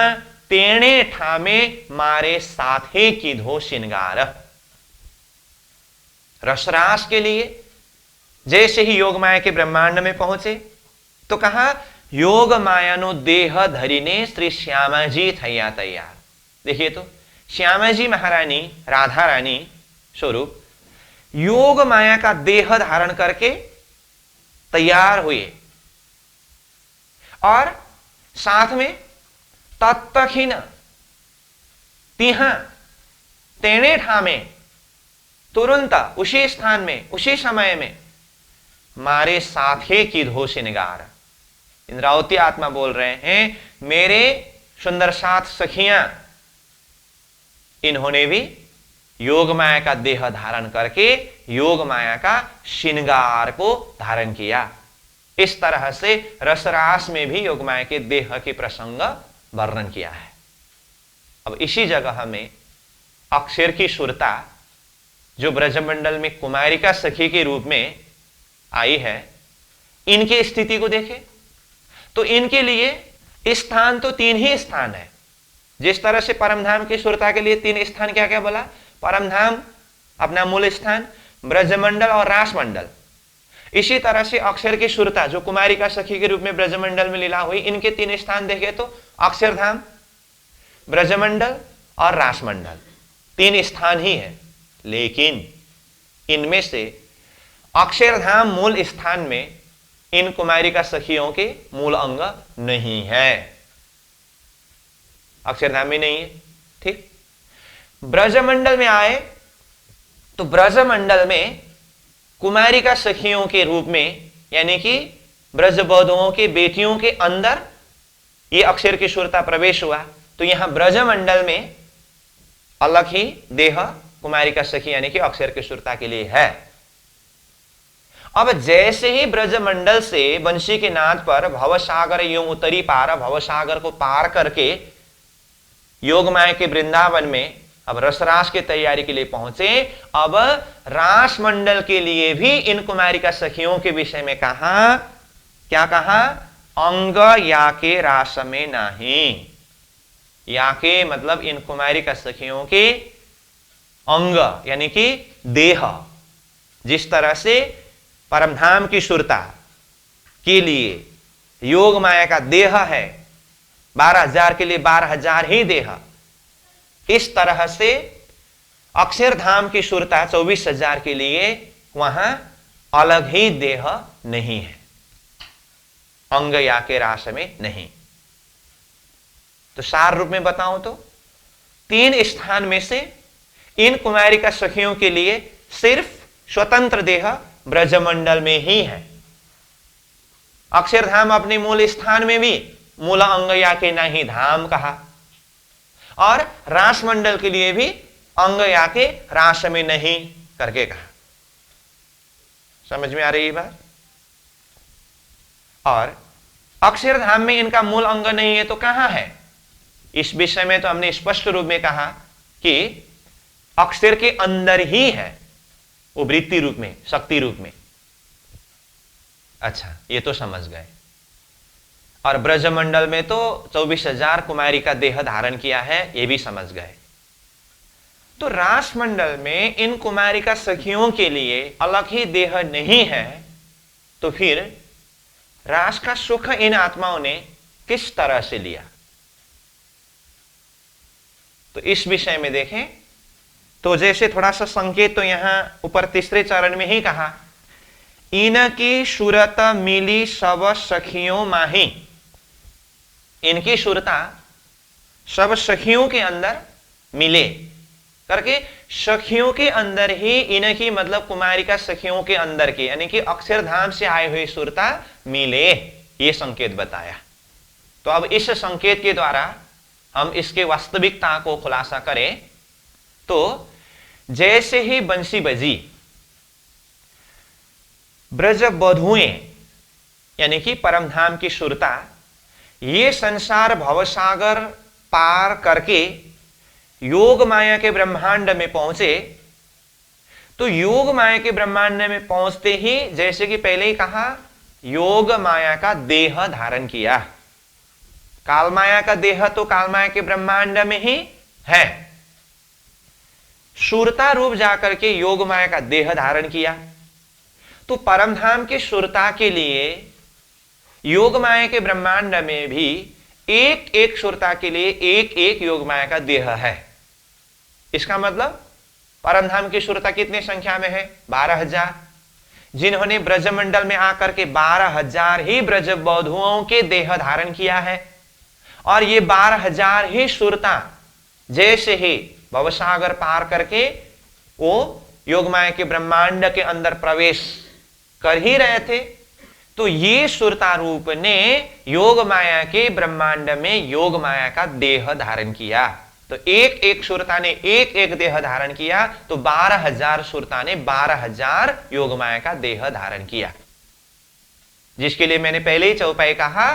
तेणे ठामे मारे साथे की धो श्रृंगार। रसरास के लिए जैसे ही योग माया के ब्रह्मांड में पहुंचे तो कहा, योग मायानो देह धरीने श्री श्यामा जी थैया तैयार। देखिए तो श्यामा जी महारानी राधा रानी स्वरूप योग माया का देह धारण करके तैयार हुए, और साथ में तत्खिन तिहा तेणे ठामे तुरंत उसी स्थान में उसी समय में मारे साथे की धो श्रृंगार। इंद्रावती आत्मा बोल रहे हैं, मेरे सुंदर साथ सखियां इन्होंने भी योग माया का देह धारण करके योग माया का श्रृंगार को धारण किया। इस तरह से रसरास में भी योग माया के देह के प्रसंग वर्णन किया है। अब इसी जगह में अक्षर की सुरता जो ब्रजमंडल में कुमारिका सखी के रूप में आई है, इनकी स्थिति को देखें तो इनके लिए स्थान तो 3 ही स्थान है। जिस तरह से परमधाम की सुरता के लिए 3 स्थान क्या क्या बोला? परमधाम अपना मूल स्थान, ब्रजमंडल और रासमंडल। इसी तरह से अक्षर की सुरता जो कुमारिका सखी के रूप में ब्रजमंडल में लीला हुई, इनके 3 स्थान देखे तो अक्षरधाम, ब्रजमंडल और रासमंडल 3 स्थान ही है। लेकिन इनमें से अक्षरधाम मूल स्थान में इन कुमारिका सखियों के मूल अंग नहीं है, अक्षरधाम में नहीं है। ठीक, ब्रजमंडल में आए तो ब्रजमंडल में कुमारिका सखियों के रूप में यानी कि ब्रजबोधुओं के बेटियों के अंदर ये अक्षर की सुरता प्रवेश हुआ, तो यहां ब्रजमंडल में अलग ही देह कुमारिका सखी यानी कि अक्षर की सुरता के लिए है। अब जैसे ही ब्रजमंडल से बंशी के नाद पर भवसागर यूं उतरी पार, भवसागर को पार करके योग माया के वृंदावन में अब रसरास की तैयारी के लिए पहुंचे। अब रास मंडल के लिए भी इन कुमारिका सखियों के विषय में कहा, क्या कहा? अंग या के रास में नहीं। या के मतलब इन कुमारिका सखियों के अंग यानी कि देह, जिस तरह से परमधाम की सुरता के लिए योग माया का देह है 12,000 के लिए 12,000 ही देह, इस तरह से अक्षरधाम की सुरता 24,000 के लिए वहां अलग ही देह नहीं है, अंग या के रास में नहीं। तो सार रूप में बताऊं तो 3 स्थान में से इन कुमारिका सखियों के लिए सिर्फ स्वतंत्र देह ब्रजमंडल में ही है। अक्षरधाम अपने मूल स्थान में भी मूल अंग या के नहीं धाम कहा, और रासमंडल के लिए भी अंग या के रास में नहीं करके कहा। समझ में आ रही है बात? और अक्षरधाम में इनका मूल अंग नहीं है तो कहां है? इस विषय में तो हमने स्पष्ट रूप में कहा कि अक्षर के अंदर ही है, वो वृत्ति रूप में, शक्ति रूप में। अच्छा, ये तो समझ गए। और ब्रजमंडल में तो 24,000 कुमारी का देह धारण किया है, ये भी समझ गए। तो रासमंडल में इन कुमारिका सखियों के लिए अलग ही देह नहीं है, तो फिर रास का सुख इन आत्माओं ने किस तरह से लिया? तो इस विषय में देखें तो जैसे थोड़ा सा संकेत तो यहां ऊपर तीसरे चरण में ही कहा, इनकी सूरत मिली सब सखियों माही। इनकी सूरता सब सखियों के अंदर मिले करके, सखियों के अंदर ही, इनकी मतलब कुमारिका सखियों के अंदर की, यानी कि अक्षरधाम से आए हुए सूरता मिले, ये संकेत बताया। तो अब इस संकेत के द्वारा हम इसके वास्तविकता को खुलासा करें तो जैसे ही बंसी बजी, ब्रज बधुएं यानी कि परमधाम की सुरता ये संसार भवसागर पार करके योग माया के ब्रह्मांड में पहुंचे, तो योग माया के ब्रह्मांड में पहुंचते ही जैसे कि पहले ही कहा, योग माया का देह धारण किया। काल माया का देह तो काल माया के ब्रह्मांड में ही है, शूरता रूप जाकर के योग माया का देह धारण किया। तो परमधाम की शूरता के लिए योग माया के ब्रह्मांड में भी एक एक शूरता के लिए एक एक योग माया का देह है। इसका मतलब परमधाम की शूरता कितनी संख्या में है? 12,000। जिन्होंने ब्रजमंडल में आकर के 12,000 ही ब्रज बधुओं के देह धारण किया है, और ये 12,000 ही शूरता जैसे ही भवसागर पार करके वो योग माया के ब्रह्मांड के अंदर प्रवेश कर ही रहे थे, तो ये सुरता रूप ने योग माया के ब्रह्मांड में योग माया का देह धारण किया। तो एक एक सुरता ने एक एक देह धारण किया, तो 12,000 सुरता ने 12,000 योग माया का देह धारण किया, जिसके लिए मैंने पहले ही चौपाई कहा,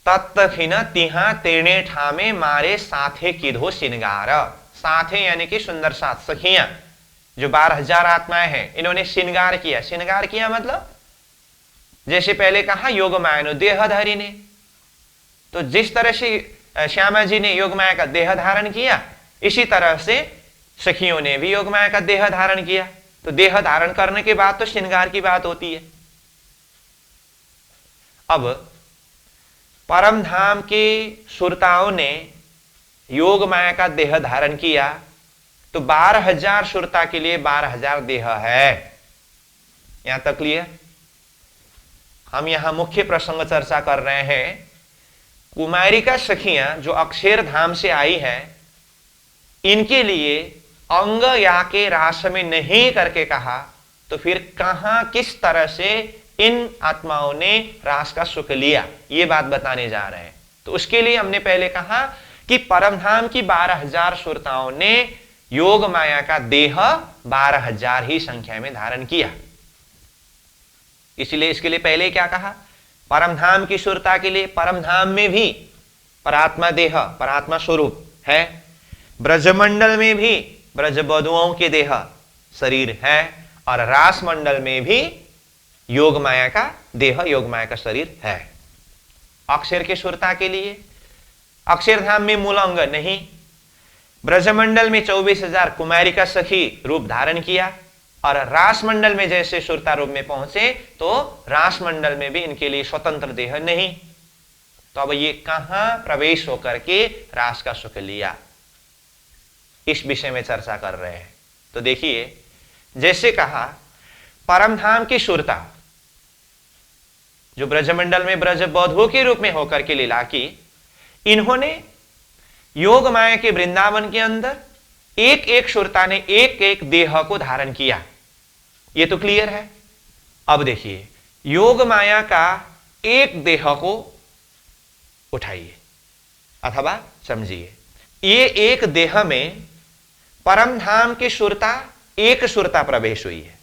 तत्खिन तिहा तेने ठामे मारे साथे किधो सिंगार। साथे यानी कि सुंदर साथ सखियां, जो 12,000 आत्माएं हैं, इन्होंने श्रृंगार किया। श्रृंगार किया मतलब जैसे पहले कहा, योग माया देह धारी ने, तो जिस तरह से श्यामा जी ने योग माया का देह धारण किया, इसी तरह से सखियों ने भी योग माया का देह धारण किया। तो देह धारण करने के बाद तो श्रृंगार की बात होती है। अब परमधाम की सुरताओं ने योग माया का देह धारण किया, तो 12,000 सुरता के लिए 12,000 देह है। यहां तक क्लियर? हम यहां मुख्य प्रसंग चर्चा कर रहे हैं, कुमारिका सखियां जो अक्षरधाम से आई है, इनके लिए अंग या के रास में नहीं करके कहा, तो फिर कहां किस तरह से इन आत्माओं ने रास का सुख लिया, ये बात बताने जा रहे हैं। तो उसके लिए हमने पहले कहा कि परमधाम की 12,000 सुरताओं ने योग माया का देह 12,000 ही संख्या में धारण किया। इसलिए इसके लिए पहले क्या कहा, परमधाम की सुरता के लिए परमधाम में भी परात्मा देह, परात्मा स्वरूप है, ब्रजमंडल में भी ब्रज बधुओं के देह शरीर है, और रास मंडल में भी योग माया का देह, योग माया का शरीर है। अक्षर के सुरता के लिए अक्षरधाम में मूल अंग नहीं, ब्रजमंडल में 24,000 कुमारिका सखी रूप धारण किया, और रास मंडल में जैसे सुरता रूप में पहुंचे, तो रास मंडल में भी इनके लिए स्वतंत्र देह नहीं। तो अब ये कहां प्रवेश होकर के रास का सुख लिया, इस विषय में चर्चा कर रहे हैं। तो देखिए, जैसे कहा परमधाम की सुरता जो ब्रजमंडल में ब्रज बधुओं के रूप में होकर के लीला की, इन्होंने योग माया के वृंदावन के अंदर एक एक सुरता ने एक एक देह को धारण किया। ये तो क्लियर है। अब देखिए, योग माया का एक देह को उठाइए अथवा समझिए, ये एक देह में परमधाम की सुरता एक सुरता प्रवेश हुई है।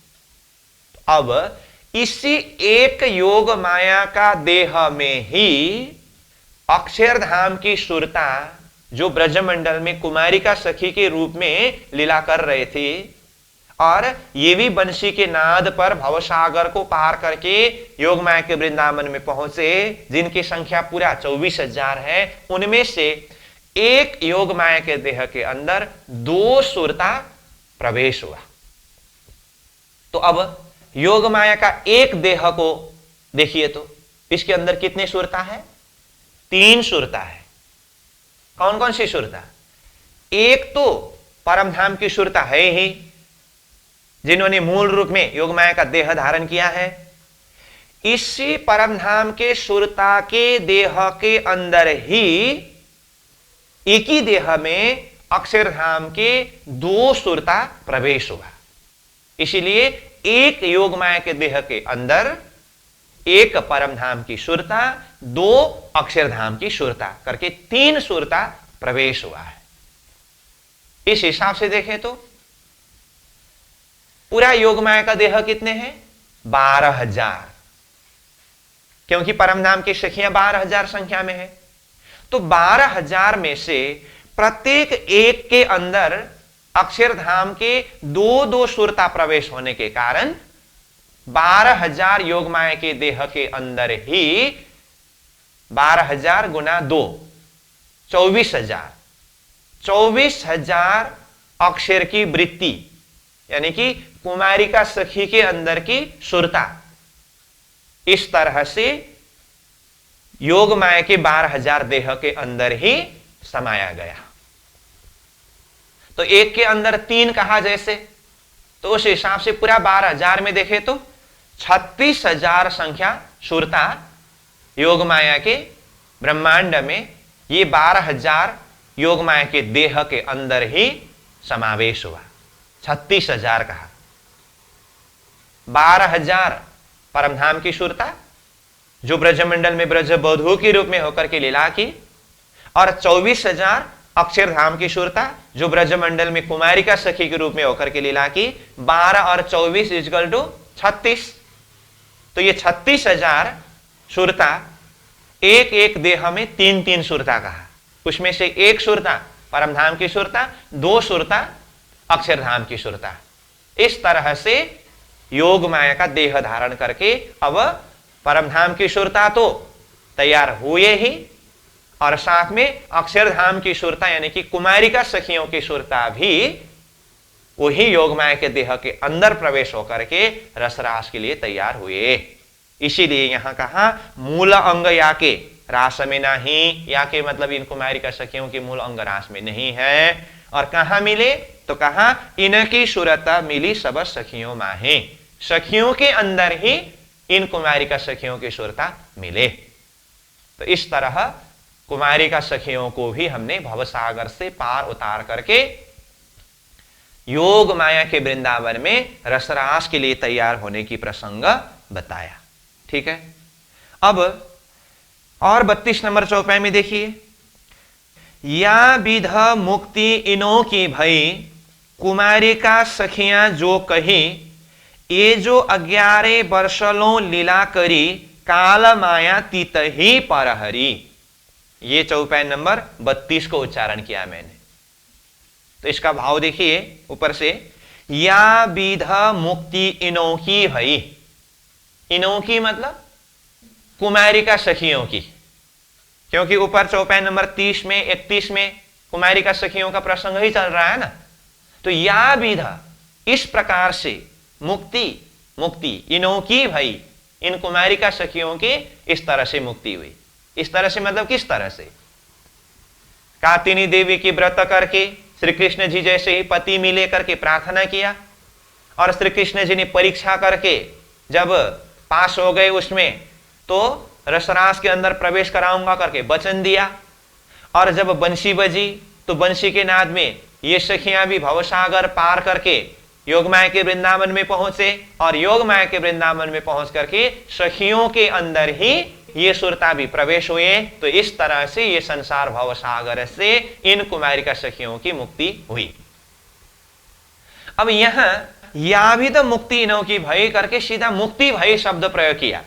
अब इसी एक योग माया का देह में ही अक्षरधाम की सुरता जो ब्रजमंडल में कुमारिका सखी के रूप में लीला कर रहे थे, और ये भी बंसी के नाद पर भवसागर को पार करके योग माया के वृंदावन में पहुंचे, जिनकी संख्या पूरा 24,000 है, उनमें से एक योग माया के देह के अंदर 2 सुरता प्रवेश हुआ। तो अब योग माया का एक देह को देखिए, तो इसके अंदर कितनी सुरता है? 3 सुरता है। कौन कौन सी सुरता? एक तो परमधाम की सुरता है ही, जिन्होंने मूल रूप में योगमाया का देह धारण किया है। इसी परमधाम के सुरता के देह के अंदर ही एक ही देह में अक्षरधाम के 2 सुरता प्रवेश हुआ। इसीलिए एक योगमाया के देह के अंदर एक परमधाम की सुरता, 2 अक्षरधाम की सुरता करके 3 सुरता प्रवेश हुआ है। इस हिसाब से देखें तो पूरा योगमाया का देह कितने हैं? 12,000, क्योंकि परमधाम की सखियां 12,000 संख्या में है। तो 12,000 में से प्रत्येक एक के अंदर अक्षरधाम के 2-2 सुरता प्रवेश होने के कारण 12,000 योगमाया के देह के अंदर ही 12,000 गुना 2 24,000 24,000 अक्षर की वृत्ति, यानी कि कुमारिका सखी के अंदर की सुरता, इस तरह से योगमाया के 12,000 देह के अंदर ही समाया गया। तो एक के अंदर 3 कहा जैसे, तो उस हिसाब से पूरा 12,000 में देखे तो 36,000 संख्या सुरता योगमाया के ब्रह्मांड में, ये 12,000 योगमाया के देह के अंदर ही समावेश हुआ। 36,000 कहा। 12,000 परमधाम की सुरता जो ब्रजमंडल में ब्रज बधू के रूप में होकर के लीला की, और 24,000 अक्षरधाम की सुरता जो ब्रजमंडल में कुमारिका सखी के रूप में होकर के लीला की। 12 और 24 इक्वल टू 36। तो ये 36,000 सुरता एक एक देह में 3-3 सुरता कहा। उसमें से 1 सुरता परमधाम की सुरता, 2 सुरता अक्षरधाम की सुरता। इस तरह से योग माया का देह धारण करके अब परमधाम की सुरता तो तैयार हुए ही, और साथ में अक्षरधाम की सुरता यानी कि कुमारिका सखियों की सुरता भी वही योगमाया के देह के अंदर प्रवेश होकर के रसरास के लिए तैयार हुए। इसीलिए यहां कहा मूल अंग या के रास में नहीं, या के मतलब इन कुमारिका सखियों के मूल अंग रास में नहीं है। और कहां मिले? तो कहा इनकी सुरता मिली सब सखियों माहे, सखियों के अंदर ही इन कुमारिका सखियों की सुरता मिले। तो इस तरह कुमारिका सखियों को भी हमने भवसागर से पार उतार करके योग माया के वृंदावन में रसरास के लिए तैयार होने की प्रसंग बताया। ठीक है, अब और 32 नंबर चौपाई में देखिए, या विध मुक्ति इनो की भई कुमारिका सखियां जो कही, ये जो 11 वर्षलों लीला करी, काल माया तीत ही परहरी। ये चौपाई नंबर 32 को उच्चारण किया मैंने। तो इसका भाव देखिए ऊपर से, या विध मुक्ति इनोकी भई। इनोकी मतलब कुमारिका सखियों की, क्योंकि ऊपर चौपाई नंबर 30 में 31 में कुमारिका सखियों का प्रसंग ही चल रहा है ना। तो या विध इस प्रकार से मुक्ति इनोकी भई, इन कुमारिका सखियों की इस तरह से मुक्ति हुई। इस तरह से मतलब किस तरह से? कातिनी देवी की व्रत करके श्री कृष्ण जी जैसे ही पति मिले करके प्रार्थना किया, और श्री कृष्ण जी ने परीक्षा करके जब पास हो गए उसमें तो रसरास के अंदर प्रवेश कराऊंगा करके वचन दिया। और जब बंशी बजी तो बंशी के नाद में ये सखियां भी भवसागर पार करके योगमाया के वृंदावन में पहुंचे, और योगमाया के वृंदावन में पहुंच करके सखियों के अंदर ही ये सुरता भी प्रवेश हुए। तो इस तरह से ये संसार भवसागर से इन कुमारिका सखियों की मुक्ति हुई। अब यहां या भी तो मुक्ति इनो की भय करके सीधा मुक्ति भय शब्द प्रयोग किया।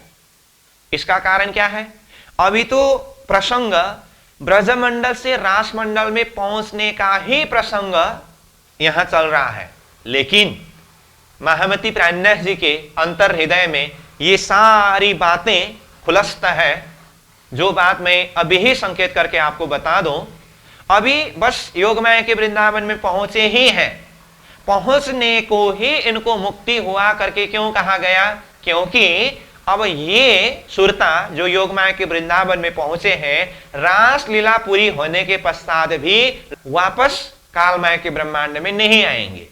इसका कारण क्या है? अभी तो प्रसंग ब्रजमंडल से रासमंडल में पहुंचने का ही प्रसंग यहां चल रहा है, लेकिन महामती प्राणनाथ जी के अंतर हृदय में ये सारी बातें खुलस्त है। जो बात मैं अभी ही संकेत करके आपको बता दूं, अभी बस योगमाया के वृंदावन में पहुंचे ही हैं, पहुंचने को ही इनको मुक्ति हुआ करके क्यों कहा गया? क्योंकि अब ये सुरता जो योग माया के वृंदावन में पहुंचे हैं, रास लीला पूरी होने के पश्चात भी वापस काल माया के ब्रह्मांड में नहीं आएंगे।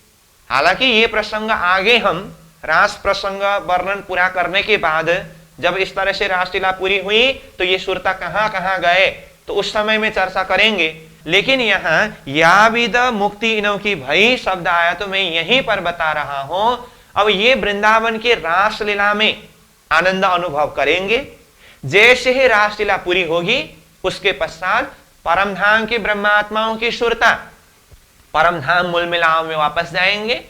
हालांकि ये प्रसंग आगे हम रास प्रसंग वर्णन पूरा करने के बाद जब इस तरह से रासलीला पूरी हुई तो ये सुरता कहां कहां गए तो उस समय में चर्चा करेंगे। लेकिन यहां याविद मुक्ति इनों की भई शब्द आया तो मैं यहीं पर बता रहा हूं। अब ये वृंदावन के रासलीला में आनंद अनुभव करेंगे। जैसे ही रासलीला पूरी होगी उसके पश्चात परमधाम की ब्रह्मात्माओं की सुरता परमधाम मूल मिलाव में वापस जाएंगे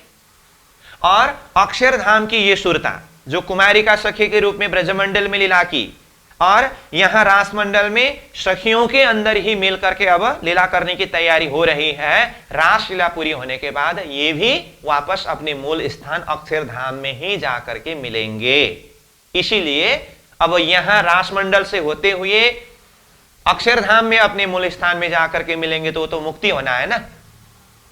और अक्षरधाम की ये सुरता जो कुमारिका सखी के रूप में ब्रजमंडल में लीला की और यहां रासमंडल में सखियों के अंदर ही मिल करके अब लीला करने की तैयारी हो रही है। रास लीला पूरी होने के बाद ये भी वापस अपने मूल स्थान अक्षरधाम में ही जाकर के मिलेंगे। इसीलिए अब यहां रासमंडल से होते हुए अक्षरधाम में अपने मूल स्थान में जाकर के मिलेंगे तो मुक्ति होना है ना।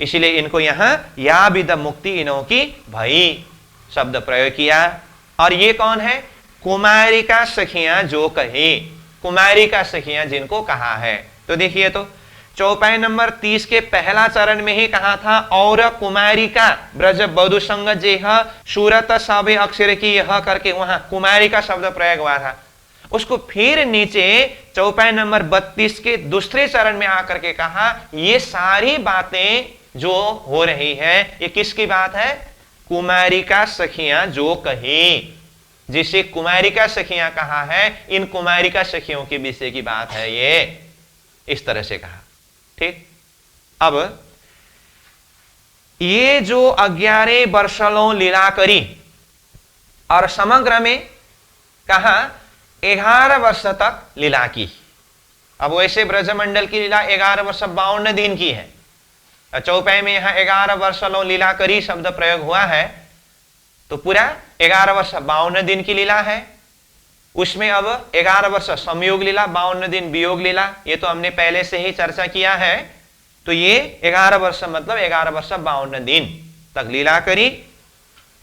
इसीलिए इनको यहां या विद मुक्ति इनों की भई शब्द प्रयोग किया। और ये कौन है? कुमारिका सखियां जो कही, कुमारिका सखियां जिनको कहा है। तो देखिए तो चौपाई नंबर 30 के पहला चरण में ही कहा था और कुमारिका ब्रज बधु संग जेह सूरत सबे अक्षर की यह करके वहां कुमारिका शब्द प्रयोग हुआ था। उसको फिर नीचे चौपाई नंबर 32 के दूसरे चरण में आकर के कहा ये सारी बातें जो हो रही है ये किसकी बात है? कुमारिका सखियां जो कही। जिसे कुमारिका सखियां कहा है इन कुमारिका सखियों के विषय की बात है। ये इस तरह से कहा। ठीक। अब ये जो 11 वर्षों लीला करी और समग्र में कहा 11 वर्ष तक लीला की। अब वैसे ब्रजमंडल की लीला 11 वर्ष 52 दिन की है। चौपाई में यहां 11 वर्षों लीला करी शब्द प्रयोग हुआ है तो पूरा 11 वर्ष 52 दिन की लीला है। उसमें अब 11 वर्ष संयोग लीला, 52 दिन वियोग लीला, ये तो हमने पहले से ही चर्चा किया है। तो ये 11 वर्ष मतलब 11 वर्ष 52 दिन तक लीला करी।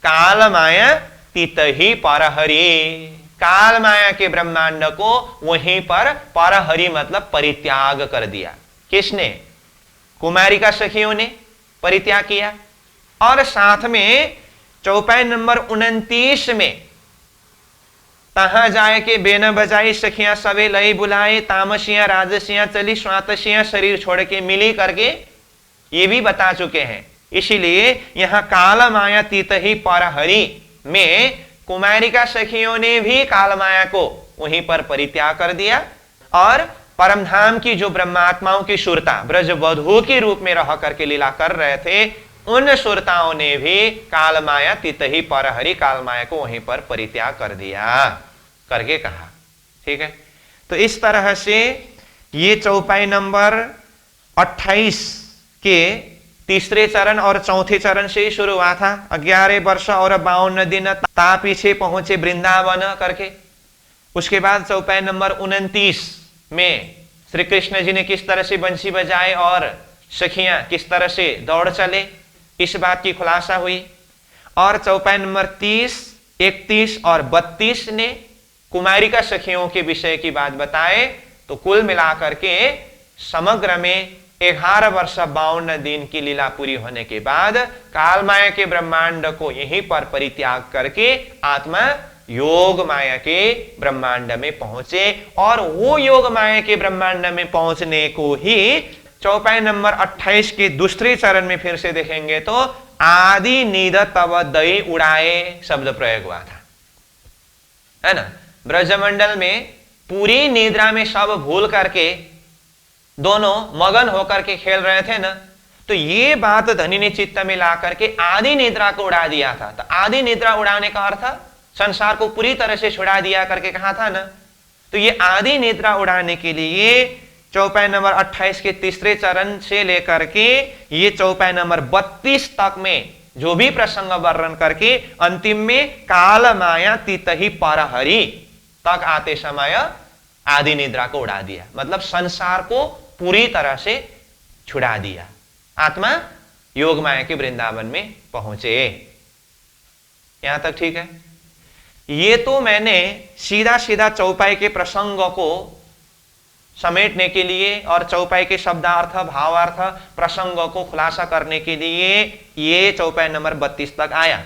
काल माया तितही परहरि, काल माया के ब्रह्मांड को वहीं पर परहरि मतलब परित्याग कर दिया। किसने? कुमारिका सखियों ने परित्याग किया। और साथ में चौपाई नंबर 29 में तहां जाए के बेन बजाई सखियां सवे लई बुलाए तामसियां राजसियां चली स्वातसियां शरीर छोड़ के मिली करके ये भी बता चुके हैं। इसीलिए यहां काल माया तितही परहरि में कुमारिका सखियों ने भी काल माया को वहीं पर परित्याग कर दिया और परमधाम की जो ब्रह्मात्माओं की सुरता ब्रज वधु के रूप में रह करके लीला कर रहे थे उन सुरताओं ने भी काल माया तितही परहरि काल माया को वहीं पर परित्याग कर दिया करके कहा। ठीक है। तो इस तरह से ये चौपाई नंबर 28 के तीसरे चरण और चौथे चरण से शुरू हुआ था। 11 वर्ष और 52 दिन ता पीछे पहुंचे वृंदावन करके। उसके बाद चौपाई नंबर 29 में श्री कृष्ण जी ने किस तरह से बंसी बजाए और सखियां किस तरह से दौड़ चले इस बात की खुलासा हुई। और चौपाई नंबर 30, 31 और 32 ने कुमारिका सखियों के विषय की बात बताए। तो कुल मिलाकर के समग्र में 11 वर्ष 52 दिन की लीला पूरी होने के बाद काल माया के ब्रह्मांड को यहीं पर परित्याग करके आत्मा योग माया के ब्रह्मांड में पहुंचे। और वो योग माया के ब्रह्मांड में पहुंचने को ही चौपाई नंबर 28 के दूसरे चरण में फिर से देखेंगे तो आदि नीद तव दई उड़ाए शब्द प्रयोग हुआ था, है ना। ब्रजमंडल में पूरी निद्रा में सब भूल करके दोनों मगन होकर के खेल रहे थे ना। तो ये बात धनी ने चित्त में ला करके आदि निद्रा को उड़ा दिया था। तो आदि निद्रा उड़ाने का अर्थ संसार को पूरी तरह से छुड़ा दिया करके कहा था ना। तो ये आदि निद्रा उड़ाने के लिए चौपाई नंबर 28 के तीसरे चरण से लेकर के ये चौपाई नंबर 32 तक में जो भी प्रसंग वर्णन करके अंतिम में काल माया तितही परहरि तक आते समय आदि निद्रा को उड़ा दिया। मतलब संसार को पूरी तरह से छुड़ा दिया। आत्मा योग माया के वृंदावन में पहुंचे। यहां तक ठीक है। ये तो मैंने सीधा सीधा चौपाई के प्रसंग को समेटने के लिए और चौपाई के शब्दार्थ भावार्थ प्रसंग को खुलासा करने के लिए ये चौपाई नंबर 32 तक आया।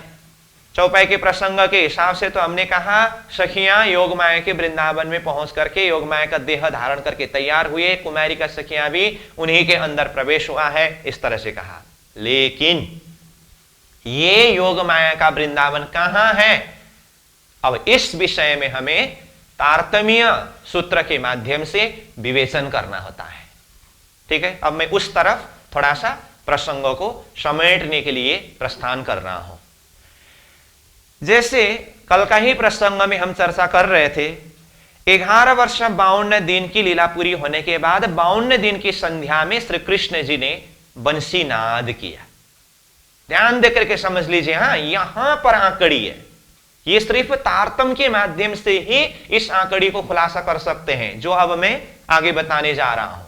चौपाई के प्रसंग के हिसाब से तो हमने कहा सखियां योग माया के वृंदावन में पहुंच करके योग माया का देह धारण करके तैयार हुए, कुमारी का सखियां भी उन्हीं के अंदर प्रवेश हुआ है, इस तरह से कहा। लेकिन ये योग माया का वृंदावन कहां है, अब इस विषय में हमें तारतम्य सूत्र के माध्यम से विवेचन करना होता है। ठीक है, अब मैं उस तरफ थोड़ा सा प्रसंगों को समेटने के लिए प्रस्थान कर रहा हूं। जैसे कल का ही प्रसंग में हम चर्चा कर रहे थे, 11 वर्ष 52 दिन की लीला पूरी होने के बाद 52 दिन की संध्या में श्री कृष्ण जी ने बंसी नाद किया। ध्यान देकर के समझ लीजिए, हाँ यहां पर आंकड़ी है, ये सिर्फ तारतम्य के माध्यम से ही इस आंकड़ी को खुलासा कर सकते हैं जो अब मैं आगे बताने जा रहा हूं।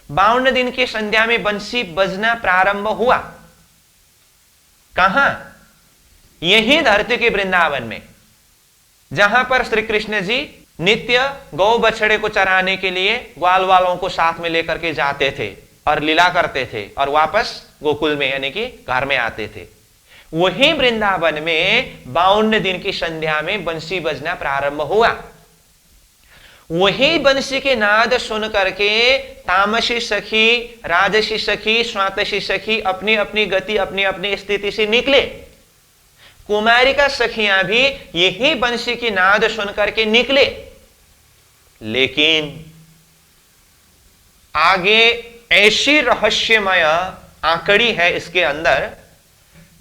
52 दिन की संध्या में बंसी बजना प्रारंभ हुआ। कहां? यही धरती के वृंदावन में, जहां पर श्री कृष्ण जी नित्य गौ बछड़े को चराने के लिए ग्वाल वालों को साथ में लेकर के जाते थे और लीला करते थे और वापस गोकुल में यानी कि घर में आते थे। वही वृंदावन में 52 दिन की संध्या में बंसी बजना प्रारंभ हुआ। वही बंसी के नाद सुन करके तामसी सखी, राजसी सखी, स्वातसी सखी अपनी अपनी गति अपनी अपनी स्थिति से निकले। कुमारी का सखियां भी यही बंसी की नाद सुन करके निकले। लेकिन आगे ऐसी रहस्यमय आंकड़ी है इसके अंदर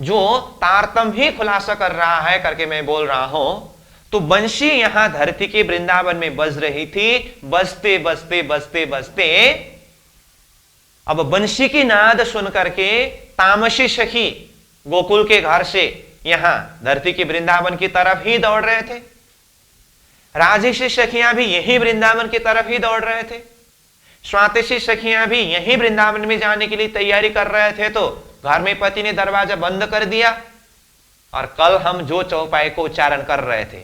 जो तारतम्य ही खुलासा कर रहा है करके मैं बोल रहा हूं। तो बंसी यहां धरती के वृंदावन में बज रही थी, बजते बजते बजते बजते अब बंसी की नाद सुन करके तामसी सखी गोकुल के घर से यहां धरती के वृंदावन की तरफ ही दौड़ रहे थे। राजसी सखियां भी यही वृंदावन की तरफ ही दौड़ रहे थे। स्वातसी सखियां भी यही वृंदावन में जाने के लिए तैयारी कर रहे थे। तो घर में पति ने दरवाजा बंद कर दिया और कल हम जो चौपाई को उच्चारण कर रहे थे,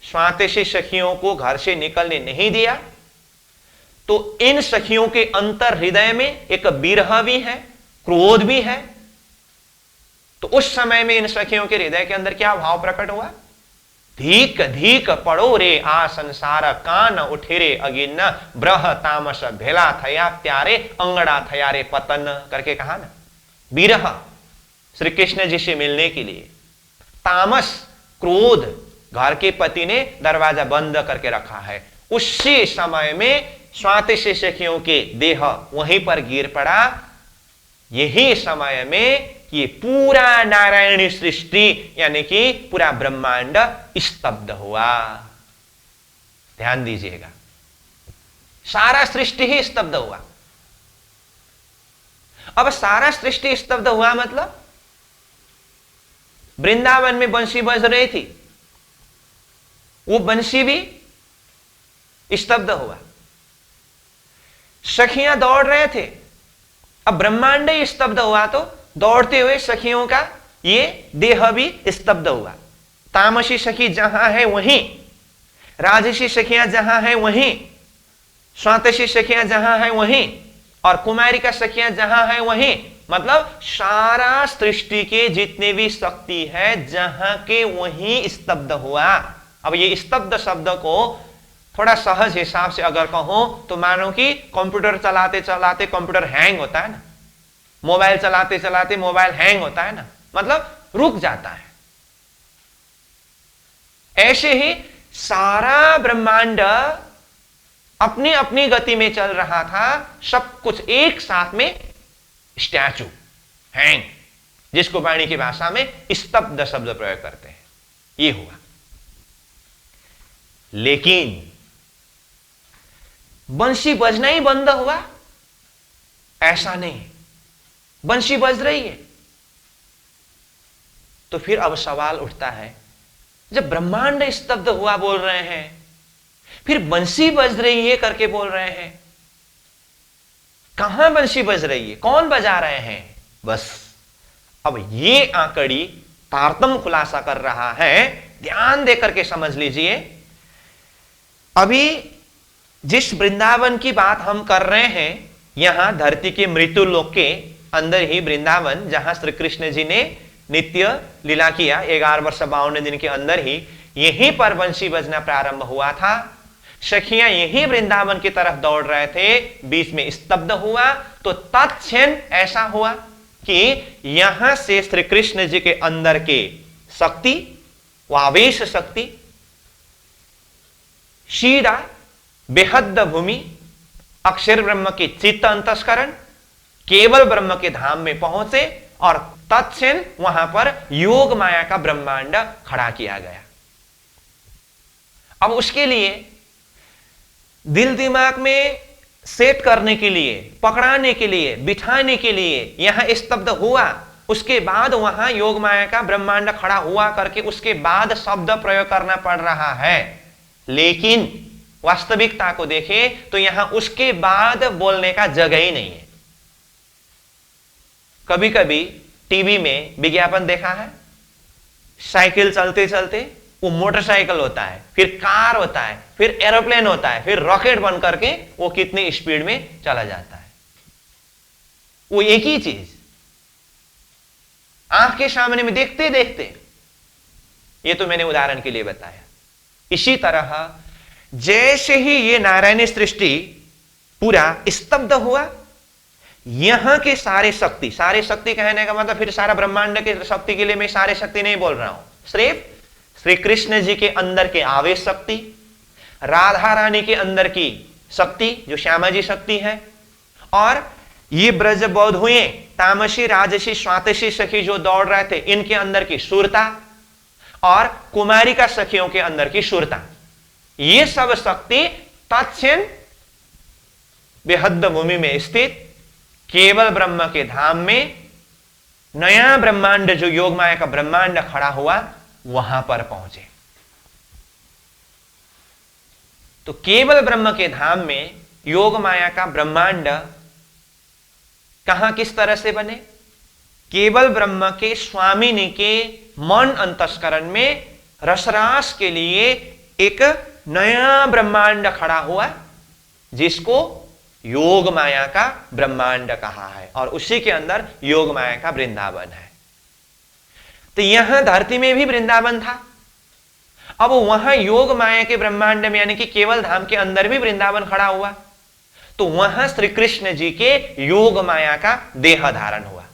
स्वातसी सखियों को घर से निकलने नहीं दिया। तो इन सखियों के अंतर हृदय में एक विरह भी है, क्रोध भी है। तो उस समय में इन सखियों के हृदय के अंदर क्या भाव प्रकट हुआ? धीक धीक पड़ो रे आ संसार, कान उठे रे अगिन्न, ब्रह तामस भेला थया प्यारे, अंगड़ा थया रे पतन करके कहा ना। विरह श्री कृष्ण जी से मिलने के लिए, तामस क्रोध, घर के पति ने दरवाजा बंद करके रखा है। उसी समय में स्वातसी सखियों के देह वहीं पर गिर पड़ा। यही समय में ये पूरा नारायणी सृष्टि यानी कि पूरा ब्रह्मांड स्तब्ध हुआ। ध्यान दीजिएगा, सारा सृष्टि ही स्तब्ध हुआ। अब सारा सृष्टि स्तब्ध हुआ मतलब वृंदावन में बंसी बज रही थी, वो बंसी भी स्तब्ध हुआ। सखियां दौड़ रहे थे, अब ब्रह्मांड ही स्तब्ध हुआ तो दौड़ते हुए सखियों का ये देह भी स्तब्ध हुआ। तामसी सखी जहां है वहीं, राजसी सखियां जहां है वहीं, स्वातसी सखियां जहां है वहीं और कुमारी का सखियां जहां है वहीं। मतलब सारा सृष्टि के जितने भी शक्ति है जहां के वहीं स्तब्ध हुआ। अब ये स्तब्ध शब्द को थोड़ा सहज हिसाब से अगर कहूं तो मानो कि कंप्यूटर चलाते चलाते कंप्यूटर हैंग होता है ना, मोबाइल चलाते चलाते मोबाइल हैंग होता है ना, मतलब रुक जाता है। ऐसे ही सारा ब्रह्मांड अपनी अपनी गति में चल रहा था, सब कुछ एक साथ में स्टैचू हैंग, जिसको वाणी की भाषा में स्तब्ध शब्द प्रयोग करते हैं, ये हुआ। लेकिन बंसी बजना ही बंद हुआ ऐसा नहीं, बंसी बज रही है। तो फिर अब सवाल उठता है, जब ब्रह्मांड स्तब्ध हुआ बोल रहे हैं, फिर बंसी बज रही है करके बोल रहे हैं, कहां बंसी बज रही है, कौन बजा रहे हैं? बस अब ये आंकड़ी तारतम्य खुलासा कर रहा है ध्यान देकर के समझ लीजिए। अभी जिस वृंदावन की बात हम कर रहे हैं, यहां धरती के मृत्यु लोक के अंदर ही वृंदावन, जहां श्री कृष्ण जी ने नित्य लीला किया 11 वर्ष 52 दिन के अंदर ही, यहीं पर बंशी बजना प्रारंभ हुआ था। सखियां यही वृंदावन की तरफ दौड़ रहे थे, बीच में स्तब्ध हुआ। तो तत्क्षण ऐसा हुआ कि यहां से श्री कृष्ण जी के अंदर के शक्ति, वो आवेश शक्ति सीधा बेहद भूमि, अक्षर ब्रह्म के चित्त अंतस्करण, केवल ब्रह्म के धाम में पहुंचे और तत्क्षण वहां पर योग माया का ब्रह्मांड खड़ा किया गया। अब उसके लिए दिल दिमाग में सेट करने के लिए, पकड़ाने के लिए, बिठाने के लिए यहां स्तब्ध हुआ। उसके बाद वहां योग माया का ब्रह्मांड खड़ा हुआ करके उसके बाद शब्द प्रयोग करना पड़ रहा है। लेकिन वास्तविकता को देखें तो यहां उसके बाद बोलने का जगह ही नहीं है। कभी कभी टीवी में विज्ञापन देखा है, साइकिल चलते चलते वो मोटरसाइकिल होता है, फिर कार होता है, फिर एरोप्लेन होता है, फिर रॉकेट बन करके वो कितनी स्पीड में चला जाता है। वो एक ही चीज आंख के सामने में देखते देखते, ये तो मैंने उदाहरण के लिए बताया। इसी तरह जैसे ही ये नारायणी सृष्टि पूरा स्तब्ध हुआ, यहां के सारे शक्ति कहने का मतलब फिर सारा ब्रह्मांड के शक्ति के लिए मैं सारे शक्ति नहीं बोल रहा हूं, सिर्फ श्री कृष्ण जी के अंदर के आवेश शक्ति, राधा रानी के अंदर की शक्ति जो श्यामा जी शक्ति है, और ये ब्रज बौद्ध हुए तामसी राजसी स्वातसी सखी जो दौड़ रहे थे, इनके अंदर की शूरता, और कुमारिका सखियों के अंदर की शूरता, ये सब शक्ति तत्क्षण बेहद भूमि में स्थित केवल ब्रह्म के धाम में नया ब्रह्मांड जो योग माया का ब्रह्मांड खड़ा हुआ, वहां पर पहुंचे। तो केवल ब्रह्म के धाम में योग माया का ब्रह्मांड कहां किस तरह से बने? केवल ब्रह्म के स्वामिनी के मन अंतस्करण में रसरास के लिए एक नया ब्रह्मांड खड़ा हुआ, जिसको योग माया का ब्रह्मांड कहा है, और उसी के अंदर योग माया का वृंदावन है। तो यहां धरती में भी वृंदावन था, अब वहां योग माया के ब्रह्मांड में यानी कि केवल धाम के अंदर भी वृंदावन खड़ा हुआ। तो वहां श्री कृष्ण जी के योग माया का देह धारण हुआ,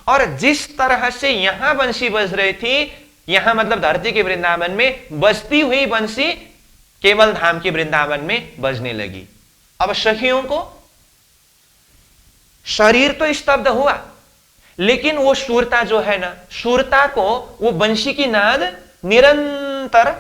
और जिस तरह से यहां बंसी बज रही थी, यहां मतलब धरती के वृंदावन में बजती हुई बंसी केवल धाम के वृंदावन में बजने लगी। अब सखियों को शरीर तो स्तब्ध हुआ, लेकिन वो शूरता जो है ना, शूरता को वो बंशी की नाद निरंतर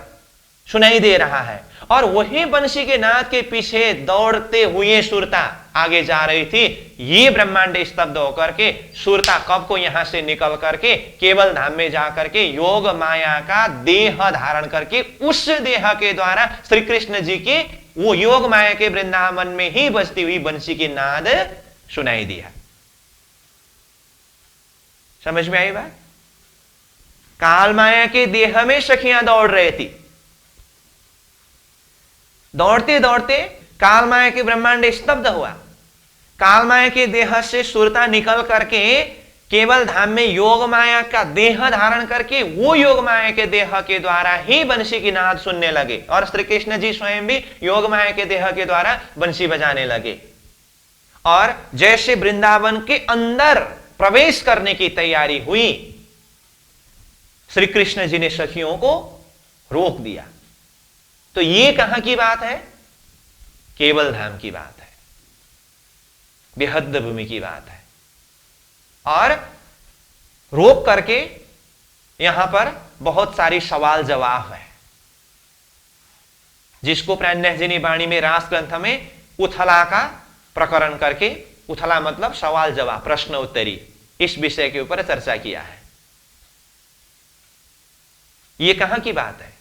सुनाई दे रहा है, और वही बंशी के नाद के पीछे दौड़ते हुए शूरता आगे जा रही थी। ये ब्रह्मांड स्तब्ध होकर के शूरता कब को यहां से निकल करके केवल धाम में जाकर के योग माया का देह धारण करके उस देह के द्वारा श्री कृष्ण जी के वो योग माया के वृंदावन में ही बजती हुई बंशी की नाद सुनाई दिया। समझ में आई बात? काल माया के देह में सखियां दौड़ रही थी, दौड़ते दौड़ते काल माया के ब्रह्मांड स्तब्ध हुआ। काल माया के देह से सुरता निकल करके केवल धाम में योग माया का देह धारण करके वो योग माया के देह के द्वारा ही बंशी की नाद सुनने लगे, और श्री कृष्ण जी स्वयं भी योग माया के देह के द्वारा बंशी बजाने लगे। और जैसे वृंदावन के अंदर प्रवेश करने की तैयारी हुई, श्री कृष्ण जी ने सखियों को रोक दिया। तो ये कहां की बात है? केवल धाम की बात है, बेहद भूमि की बात है। और रोक करके यहां पर बहुत सारी सवाल जवाब है, जिसको प्राणनाथ वाणी में रास ग्रंथ में उथला का प्रकरण करके, उथला मतलब सवाल जवाब, प्रश्न उत्तरी, इस विषय के ऊपर चर्चा किया है। यह कहां की बात है?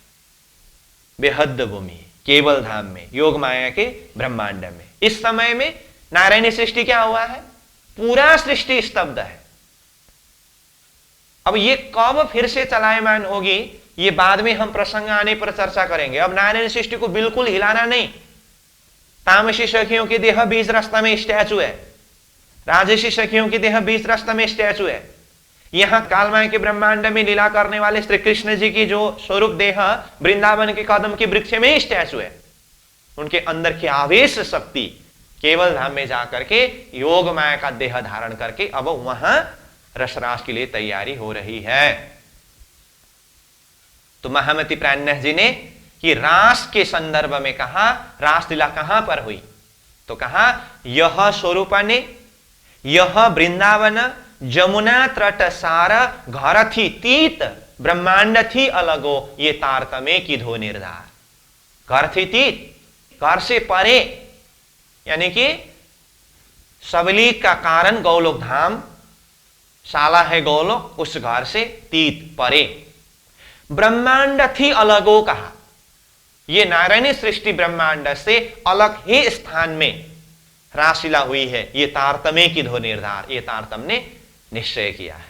बेहद भूमि, केवल धाम में, योग माया के ब्रह्मांड में। इस समय में नारायणी सृष्टि क्या हुआ है? पूरा सृष्टि स्तब्ध है। अब ये कब फिर से चलायमान होगी, ये बाद में हम प्रसंग आने पर चर्चा करेंगे। अब नारायण सृष्टि को बिल्कुल हिलाना नहीं। तामसी सखियों की देह बीच रास्ता में स्टैचू है, राजसी सखियों की देह बीच रास्ता में स्टैचू है। यहां कालमाया के ब्रह्मांड में लीला करने वाले श्री कृष्ण जी की जो स्वरूप देह वृंदावन के कदम के वृक्ष में स्टैचू है। उनके अंदर की आवेश शक्ति केवल धाम में जाकर के योग माया का देह धारण करके अब वहां रसरास के लिए तैयारी हो रही है। तो महामती प्राणनाथ जी ने कि रास के संदर्भ में कहा, रासलीला कहां पर हुई, तो कहा यह स्वरूप ने यह वृंदावन जमुना तट सार घर थी तीत ब्रह्मांड थी अलगो ये तारतम्य की धो निर्धार। घर थी तीत, घर से परे, यानी कि सबलीक का कारण गौलोक धाम, शाला है गौलोक, उस घर से तीत परे। ब्रह्मांड थी अलगो कहा, ये नारायणी सृष्टि ब्रह्मांड से अलग ही स्थान में रासलीला हुई है। ये तारतम्य की धो निर्धार, ये तारतम्य ने निश्चय किया है।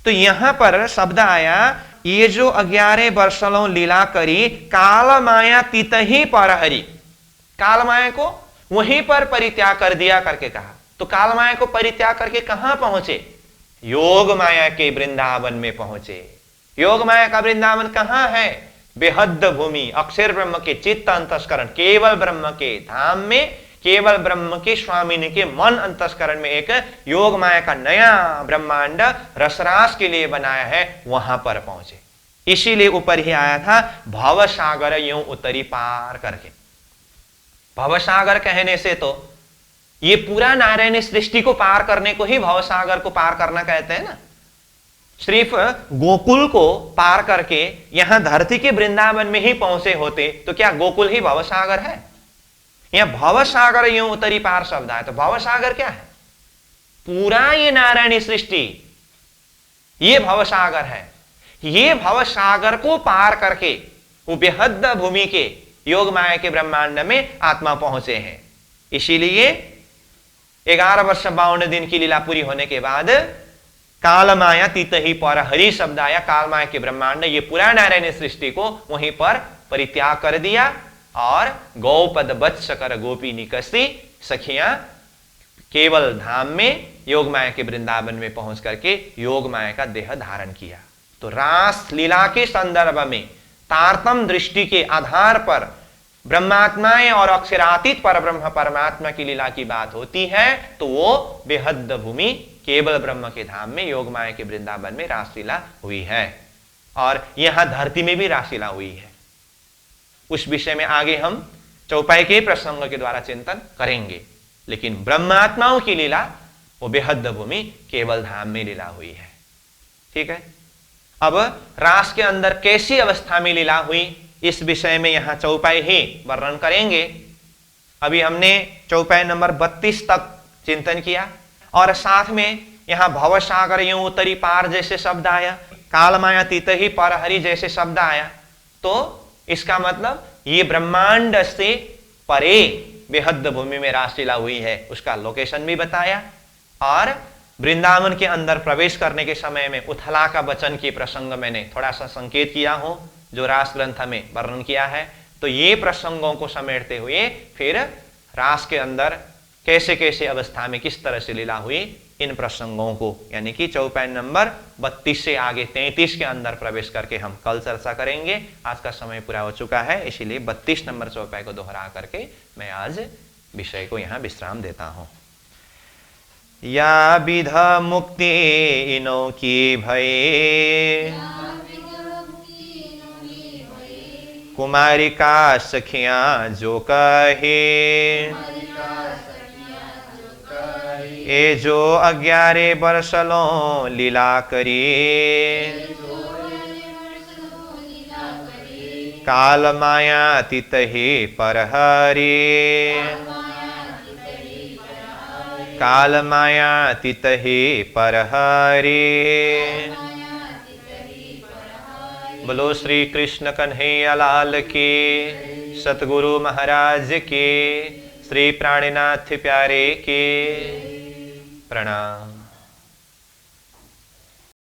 तो यहां पर शब्द आया ये जो 11 वर्षों लीला करी काल माया तीत ही परहरी। काल माया को वहीं पर परित्याग कर दिया करके कहा। तो काल माया को परित्याग करके कहां पहुंचे? योग माया के वृंदावन में पहुंचे। योग माया का वृंदावन कहां है? बेहद भूमि, अक्षर ब्रह्म के चित्त अंतस्करण, केवल ब्रह्म के धाम में, केवल ब्रह्म के स्वामिनी के मन अंतस्करण में एक योग माया का नया ब्रह्मांड रसरास के लिए बनाया है, वहां पर पहुंचे। इसीलिए ऊपर ही आया था भव सागर यूं उतरी पार करके। भव सागर कहने से तो ये पूरा नारायणी सृष्टि को पार करने को ही भव सागर को पार करना कहते हैं ना। सिर्फ गोकुल को पार करके यहां धरती के वृंदावन में ही पहुंचे होते तो क्या गोकुल ही भव सागर है? यहां भव सागर यूं उतरी पार शब्द है, तो भव सागर क्या है? पूरा ये नारायणी सृष्टि, ये भव सागर है। ये भव सागर को पार करके वो बेहद भूमि के योग माया के ब्रह्मांड में आत्मा पहुंचे हैं। इसीलिए 11 वर्ष 52 दिन की लीला पूरी होने के बाद काल माया तीत ही पर हरि शब्द आया। काल माया के ब्रह्मांड ये पूरा नारायणी सृष्टि को वहीं पर परित्याग कर दिया और गौपद वत्स कर गोपी निकसी सखियां केवल धाम में योग माया के वृंदावन में पहुंच करके योग माया का देह धारण किया। तो रास लीला के संदर्भ में तारतम दृष्टि के आधार पर ब्रह्मात्माएं और अक्षरातीत पर ब्रह्म परमात्मा की लीला की बात होती है तो वो बेहद भूमि केवल ब्रह्म के धाम में योग माया के वृंदावन में रासलीला हुई है और यहां धरती में भी रासलीला हुई है। उस विषय में आगे हम चौपाई के प्रसंग के द्वारा चिंतन करेंगे, लेकिन ब्रह्मात्माओं की लीला वो बेहद भूमि केवल धाम में लीला हुई है। ठीक है, अब रास के अंदर कैसी अवस्था में लीला हुई इस विषय में यहां चौपाई ही वर्णन करेंगे। अभी हमने चौपाई नंबर 32 तक चिंतन किया और साथ में यहां भव सागर यूं उतरी पार जैसे शब्द आया, काल माया तीत ही पर हरि जैसे शब्द आया, तो इसका मतलब ये ब्रह्मांड से परे बेहद भूमि में रासलीला हुई है, उसका लोकेशन भी बताया और वृंदावन के अंदर प्रवेश करने के समय में उथला का वचन की प्रसंग मैंने थोड़ा सा संकेत किया हूं जो रास ग्रंथ में वर्णन किया है। तो ये प्रसंगों को समेटते हुए फिर रास के अंदर कैसे कैसे अवस्था में किस तरह से लीला हुई इन प्रसंगों को यानी कि चौपाई नंबर 32 से आगे 33 के अंदर प्रवेश करके हम कल चर्चा करेंगे। आज का समय पूरा हो चुका है, इसीलिए 32 नंबर चौपाई को दोहरा करके मैं आज विषय को यहाँ विश्राम देता हूँ। या विध मुक्ति इनो की भये कुमारिका सखियां जो कहे ए जो 11 वर्षों लीला करी काल माया तीत ही परहरी काल माया तीत ही परहरी। बोलो श्री कृष्ण कन्हैया लाल की, सतगुरु महाराज की, श्री प्राणनाथ प्यारे के प्रणाम।